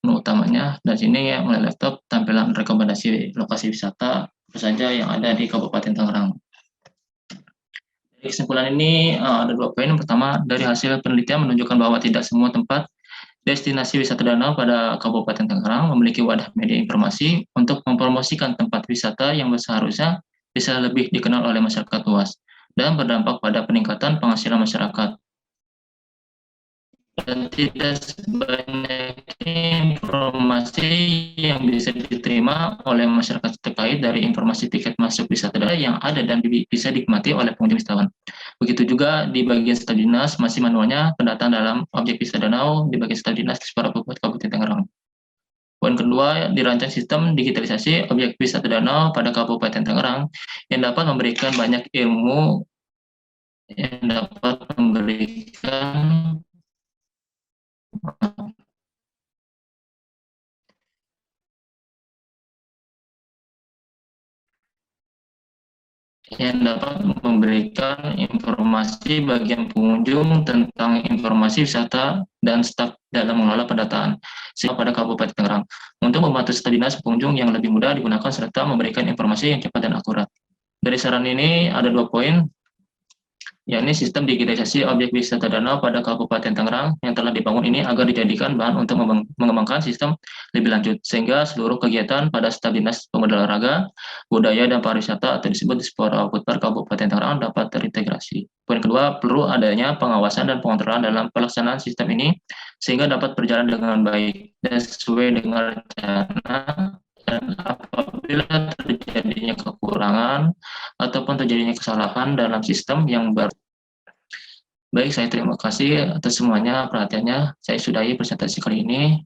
menu utamanya. Dan sini ya, melalui laptop, tampilan rekomendasi lokasi wisata apa saja yang ada di Kabupaten Tangerang. Dari kesimpulan ini ada 2 poin. Yang pertama, dari hasil penelitian menunjukkan bahwa tidak semua tempat destinasi wisata danau pada Kabupaten Tangerang memiliki wadah media informasi untuk mempromosikan tempat wisata yang seharusnya bisa lebih dikenal oleh masyarakat luas dan berdampak pada peningkatan penghasilan masyarakat. Dan tidak sebanyak informasi yang bisa diterima oleh masyarakat terkait dari informasi tiket masuk wisata danau yang ada dan bisa dinikmati oleh pengunjung wisatawan. Begitu juga di bagian staf dinas, masih manualnya pendataan dalam objek wisata danau di bagian staf dinas Dispora Kabupaten Tangerang. Poin kedua, dirancang sistem digitalisasi objek wisata danau pada Kabupaten Tangerang yang dapat memberikan banyak ilmu, yang dapat memberikan informasi bagian pengunjung tentang informasi wisata dan staf dalam mengelola pendataan pada Kabupaten Tangerang untuk membantu staf dinas pengunjung yang lebih mudah digunakan serta memberikan informasi yang cepat dan akurat. Dari saran ini ada 2 poin, yakni sistem digitalisasi objek wisata danau pada Kabupaten Tangerang yang telah dibangun ini agar dijadikan bahan untuk mengembangkan sistem lebih lanjut, sehingga seluruh kegiatan pada staf dinas pemuda olahraga, budaya, dan pariwisata atau disebut Dispora Kabupaten Tangerang dapat terintegrasi. Poin kedua, perlu adanya pengawasan dan pengontrolan dalam pelaksanaan sistem ini sehingga dapat berjalan dengan baik dan sesuai dengan rencana. Dan apabila terjadinya kekurangan ataupun terjadinya kesalahan dalam sistem yang baru. Baik, saya terima kasih atas semuanya perhatiannya. Saya sudahi presentasi kali ini.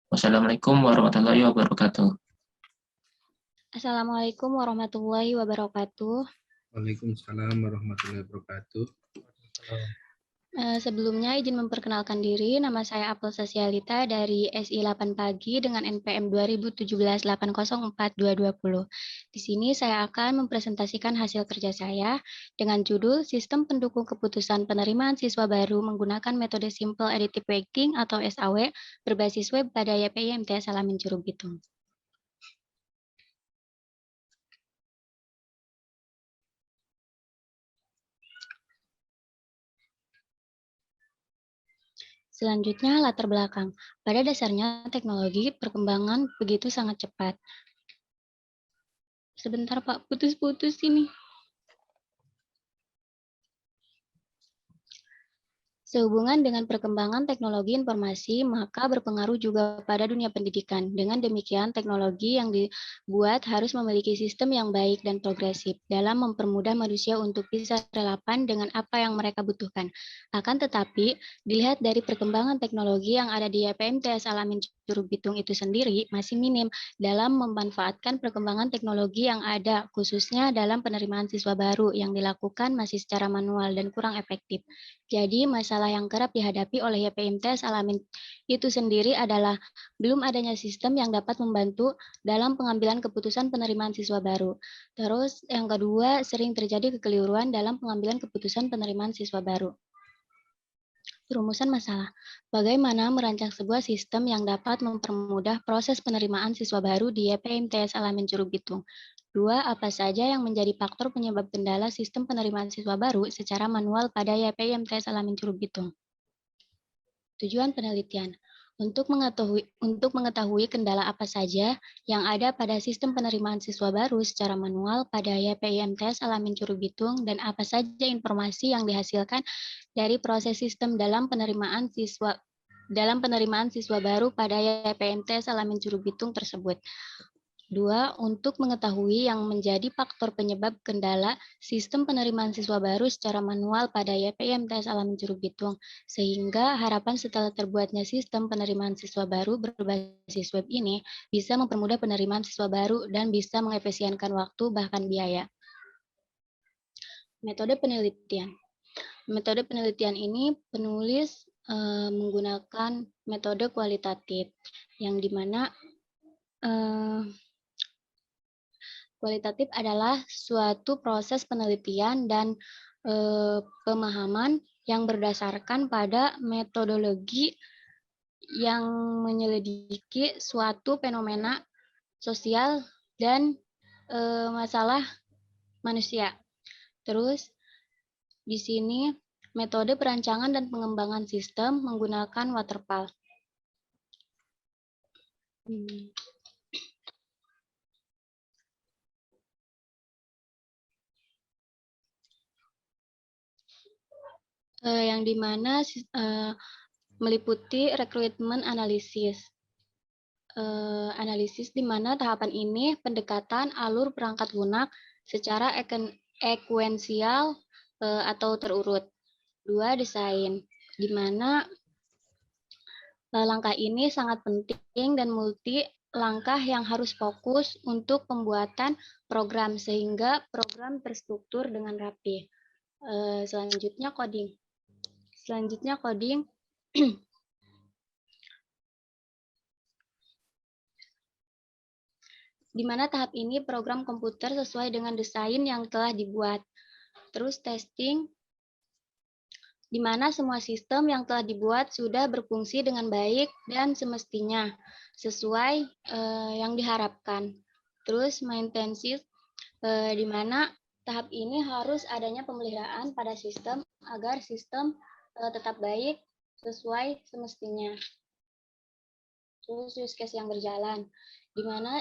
Wassalamualaikum warahmatullahi wabarakatuh. Assalamualaikum warahmatullahi wabarakatuh. Waalaikumsalam warahmatullahi wabarakatuh. Sebelumnya izin memperkenalkan diri, nama saya Apel Sasialita dari SI 8 Pagi dengan NPM 2017-804220. Di sini saya akan mempresentasikan hasil kerja saya dengan judul Sistem Pendukung Keputusan Penerimaan Siswa Baru menggunakan metode Simple Additive Weighting atau SAW berbasis web pada YPI MTS Alamin Curug Bitung. Selanjutnya, latar belakang. Pada dasarnya, teknologi perkembangan begitu sangat cepat. Sebentar, Pak, putus-putus ini. Sehubungan dengan perkembangan teknologi informasi, maka berpengaruh juga pada dunia pendidikan. Dengan demikian, teknologi yang dibuat harus memiliki sistem yang baik dan progresif dalam mempermudah manusia untuk bisa relevan dengan apa yang mereka butuhkan. Akan tetapi, dilihat dari perkembangan teknologi yang ada di YPMTS Alamin Curug Bitung itu sendiri masih minim dalam memanfaatkan perkembangan teknologi yang ada, khususnya dalam penerimaan siswa baru yang dilakukan masih secara manual dan kurang efektif. Jadi, masalah yang kerap dihadapi oleh YPMTS Alamin itu sendiri adalah belum adanya sistem yang dapat membantu dalam pengambilan keputusan penerimaan siswa baru. Terus yang kedua, sering terjadi kekeliruan dalam pengambilan keputusan penerimaan siswa baru. Rumusan masalah. Bagaimana merancang sebuah sistem yang dapat mempermudah proses penerimaan siswa baru di YPMTS Alamin Curug Bitung? 2. Apa saja yang menjadi faktor penyebab kendala sistem penerimaan siswa baru secara manual pada YPMTS Alamin Curug Bitung? Tujuan penelitian. Untuk mengetahui kendala apa saja yang ada pada sistem penerimaan siswa baru secara manual pada YPMTS Alamin Curug Bitung dan apa saja informasi yang dihasilkan dari proses sistem dalam penerimaan siswa baru pada YPMTS Alamin Curug Bitung tersebut. 2. Untuk mengetahui yang menjadi faktor penyebab kendala sistem penerimaan siswa baru secara manual pada YPI-MTS Alamin Curug Bitung, sehingga harapan setelah terbuatnya sistem penerimaan siswa baru berbasis web ini bisa mempermudah penerimaan siswa baru dan bisa mengefisienkan waktu bahkan biaya. Metode penelitian. Metode penelitian ini penulis menggunakan metode kualitatif, yang dimana kualitatif adalah suatu proses penelitian dan pemahaman yang berdasarkan pada metodologi yang menyelidiki suatu fenomena sosial dan masalah manusia. Terus di sini metode perancangan dan pengembangan sistem menggunakan waterfall. Yang dimana meliputi rekrutmen analisis. Analisis di mana tahapan ini pendekatan alur perangkat lunak secara ekuensial atau terurut. 2. Desain, di mana langkah ini sangat penting dan multi langkah yang harus fokus untuk pembuatan program sehingga program terstruktur dengan rapi. Selanjutnya coding. Di mana tahap ini program komputer sesuai dengan desain yang telah dibuat. Terus testing, di mana semua sistem yang telah dibuat sudah berfungsi dengan baik dan semestinya sesuai yang diharapkan. Terus maintenance, di mana tahap ini harus adanya pemeliharaan pada sistem agar sistem tetap baik sesuai semestinya. Terus use case yang berjalan, di mana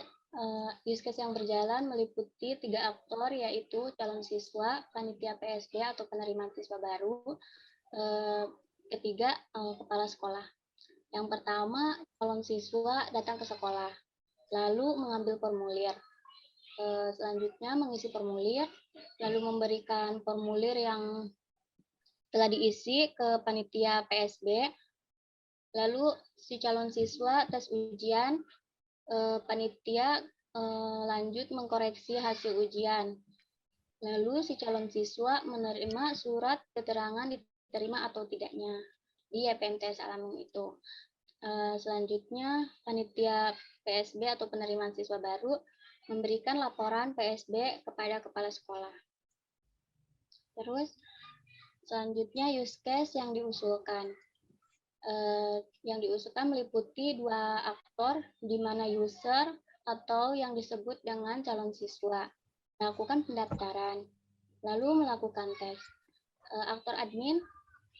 use case yang berjalan meliputi 3 aktor, yaitu calon siswa, panitia PSB atau penerimaan siswa baru, ketiga kepala sekolah. Yang pertama, calon siswa datang ke sekolah, lalu mengambil formulir. Selanjutnya mengisi formulir, lalu memberikan formulir yang telah diisi ke panitia PSB, lalu si calon siswa tes ujian, panitia lanjut mengkoreksi hasil ujian. Lalu si calon siswa menerima surat keterangan diterima atau tidaknya di YPI-MTS Alamin itu. Selanjutnya panitia PSB atau penerimaan siswa baru memberikan laporan PSB kepada kepala sekolah. Terus selanjutnya use case yang diusulkan. Yang diusulkan meliputi 2 aktor, di mana user atau yang disebut dengan calon siswa melakukan pendaftaran, lalu melakukan tes. Aktor admin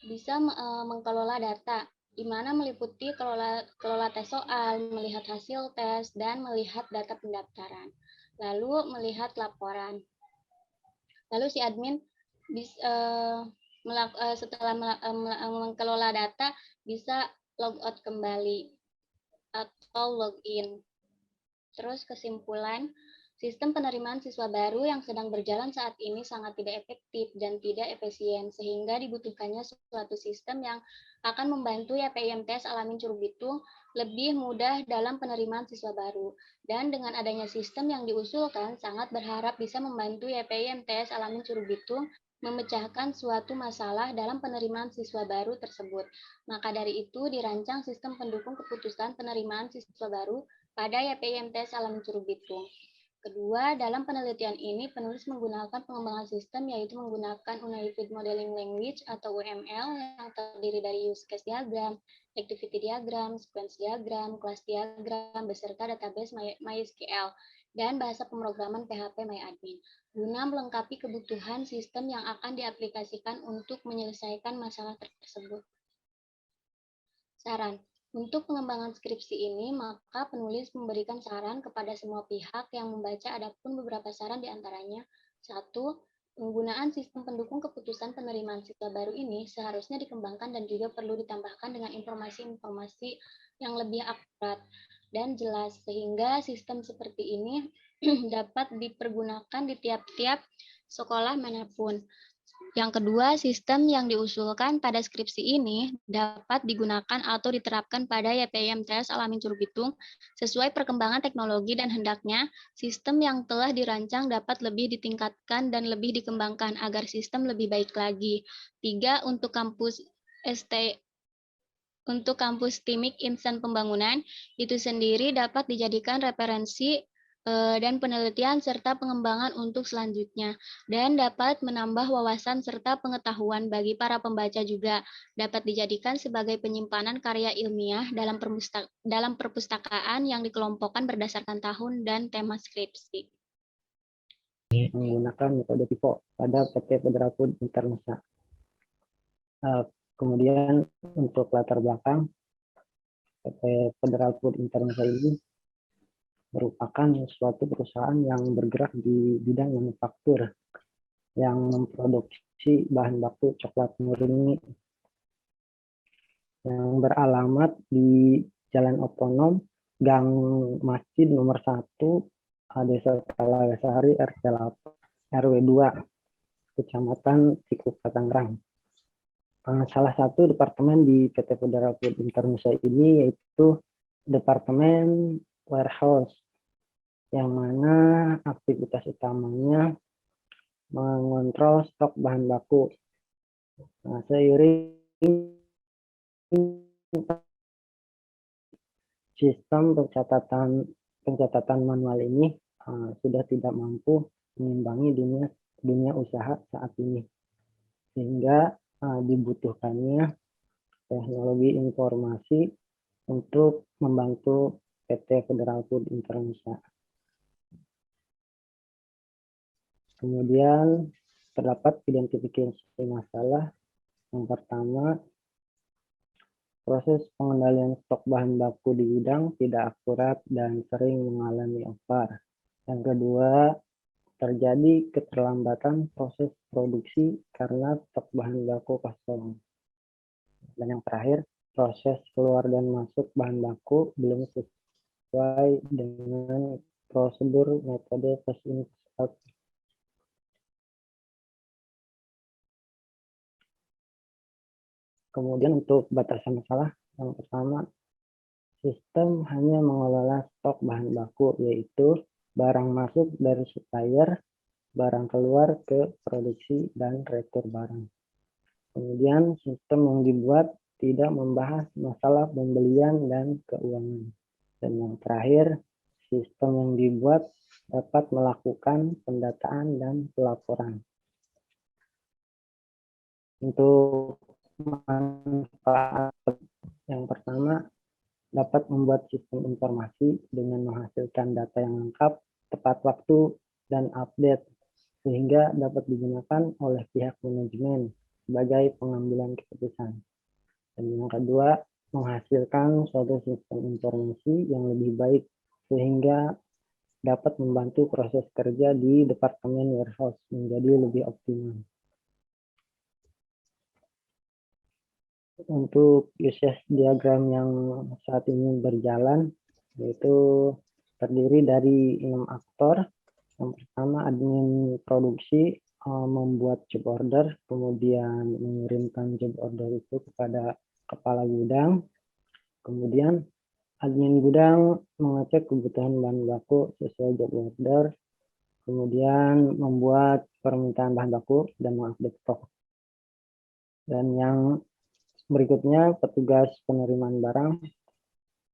bisa mengelola data, di mana meliputi kelola tes soal, melihat hasil tes, dan melihat data pendaftaran, lalu melihat laporan. Lalu si admin setelah mengelola data bisa logout kembali atau login. Terus kesimpulan, sistem penerimaan siswa baru yang sedang berjalan saat ini sangat tidak efektif dan tidak efisien, sehingga dibutuhkannya suatu sistem yang akan membantu YPI-MTS Alamin Curug Bitung lebih mudah dalam penerimaan siswa baru. Dan dengan adanya sistem yang diusulkan, sangat berharap bisa membantu YPI-MTS Alamin Curug Bitung memecahkan suatu masalah dalam penerimaan siswa baru tersebut. Maka dari itu dirancang sistem pendukung keputusan penerimaan siswa baru pada YPI-MTS Alamin Curug Bitung. Kedua, dalam penelitian ini penulis menggunakan pengembangan sistem, yaitu menggunakan Unified Modeling Language atau UML yang terdiri dari use case diagram, activity diagram, sequence diagram, class diagram, beserta database MySQL, dan bahasa pemrograman PHP MyAdmin, guna melengkapi kebutuhan sistem yang akan diaplikasikan untuk menyelesaikan masalah tersebut. Saran. Untuk pengembangan skripsi ini, maka penulis memberikan saran kepada semua pihak yang membaca, adapun beberapa saran diantaranya. 1. Penggunaan sistem pendukung keputusan penerimaan siswa baru ini seharusnya dikembangkan dan juga perlu ditambahkan dengan informasi-informasi yang lebih akurat. dan jelas, sehingga sistem seperti ini dapat dipergunakan di tiap-tiap sekolah manapun. Yang kedua, sistem yang diusulkan pada skripsi ini dapat digunakan atau diterapkan pada YPI-MTS Al-Amin Curugbitung sesuai perkembangan teknologi dan hendaknya sistem yang telah dirancang dapat lebih ditingkatkan dan lebih dikembangkan agar sistem lebih baik lagi. 3. Untuk kampus TIMIK Insan Pembangunan itu sendiri dapat dijadikan referensi dan penelitian serta pengembangan untuk selanjutnya, dan dapat menambah wawasan serta pengetahuan bagi para pembaca juga, dapat dijadikan sebagai penyimpanan karya ilmiah dalam perpustakaan yang dikelompokkan berdasarkan tahun dan tema skripsi. Menggunakan metode TIFO pada PT Federal Food International. Kemudian untuk latar belakang, PT Federal Food International ini merupakan suatu perusahaan yang bergerak di bidang manufaktur yang memproduksi bahan baku coklat murni yang beralamat di Jalan Otonom, Gang Masjid nomor 1, Desa Talagasari, RT 8, RW 2, Kecamatan Cikupa, Tangerang. Salah satu departemen di PT Federal Food International ini yaitu Departemen Warehouse, yang mana aktivitas utamanya mengontrol stok bahan baku. Seiring sistem pencatatan manual ini sudah tidak mampu mengimbangi dunia usaha saat ini, sehingga dibutuhkannya teknologi informasi untuk membantu PT Federal Food International. Kemudian terdapat identifikasi masalah. Yang pertama, proses pengendalian stok bahan baku di gudang tidak akurat dan sering mengalami over. Yang kedua, terjadi keterlambatan proses produksi karena stok bahan baku kosong. Dan yang terakhir, proses keluar dan masuk bahan baku belum sesuai dengan prosedur metode first in first out. Kemudian untuk batasan masalah, yang pertama, sistem hanya mengelola stok bahan baku, yaitu barang masuk dari supplier, barang keluar ke produksi, dan retur barang. Kemudian sistem yang dibuat tidak membahas masalah pembelian dan keuangan. Dan yang terakhir, sistem yang dibuat dapat melakukan pendataan dan pelaporan. Untuk manfaat yang pertama, dapat membuat sistem informasi dengan menghasilkan data yang lengkap, tepat waktu, dan update, sehingga dapat digunakan oleh pihak manajemen sebagai pengambilan keputusan. Dan yang kedua, menghasilkan suatu sistem informasi yang lebih baik, sehingga dapat membantu proses kerja di Departemen Warehouse menjadi lebih optimal. Untuk usage diagram yang saat ini berjalan, yaitu terdiri dari 6 aktor. Yang pertama, admin produksi membuat job order, kemudian mengirimkan job order itu kepada kepala gudang. Kemudian admin gudang mengecek kebutuhan bahan baku sesuai job order, kemudian membuat permintaan bahan baku dan mengupdate stok. Dan yang berikutnya, petugas penerimaan barang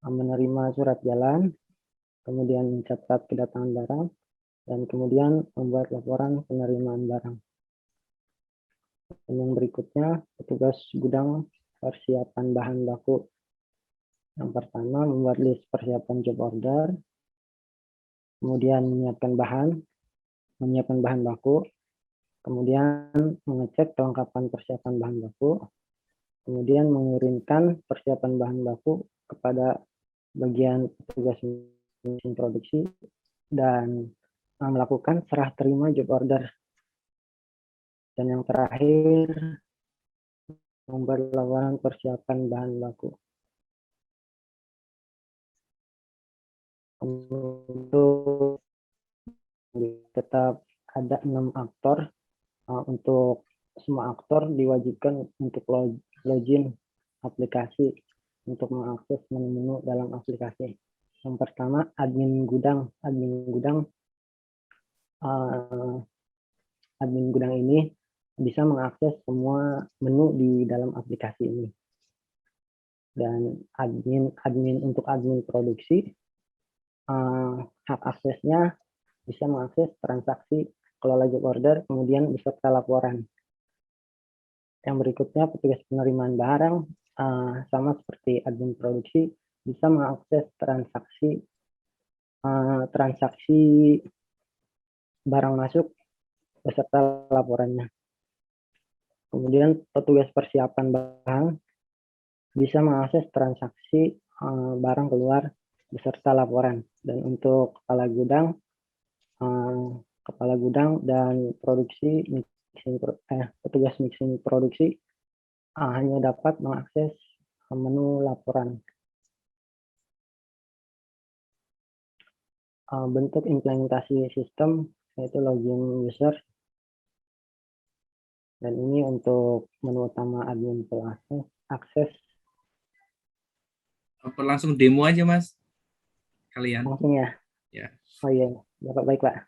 menerima surat jalan, kemudian mencatat kedatangan barang, dan kemudian membuat laporan penerimaan barang. Dan yang berikutnya, petugas gudang persiapan bahan baku. Yang pertama, membuat list persiapan job order, kemudian menyiapkan bahan baku, kemudian mengecek kelengkapan persiapan bahan baku, kemudian mengirimkan persiapan bahan baku kepada bagian petugas mesin produksi, dan melakukan serah terima job order. Dan yang terakhir, membuat laporan persiapan bahan baku. untuk tetap ada 6 aktor. Untuk semua aktor diwajibkan untuk login aplikasi untuk mengakses menu-menu dalam aplikasi. Yang pertama, admin gudang. Admin gudang ini bisa mengakses semua menu di dalam aplikasi ini. Dan admin untuk admin produksi, hak aksesnya bisa mengakses transaksi, kelola job order, kemudian beserta laporan. Yang berikutnya, petugas penerimaan barang, sama seperti admin produksi, bisa mengakses transaksi barang masuk beserta laporannya. Kemudian petugas persiapan barang bisa mengakses transaksi barang keluar beserta laporan. Dan untuk kepala gudang dan produksi petugas mixing produksi hanya dapat mengakses menu laporan. Bentuk implementasi sistem yaitu login user, dan ini untuk menu utama admin akses. Apa langsung demo aja Mas? Kalian. Langsung ya? Ya. Oh iya, baik Pak.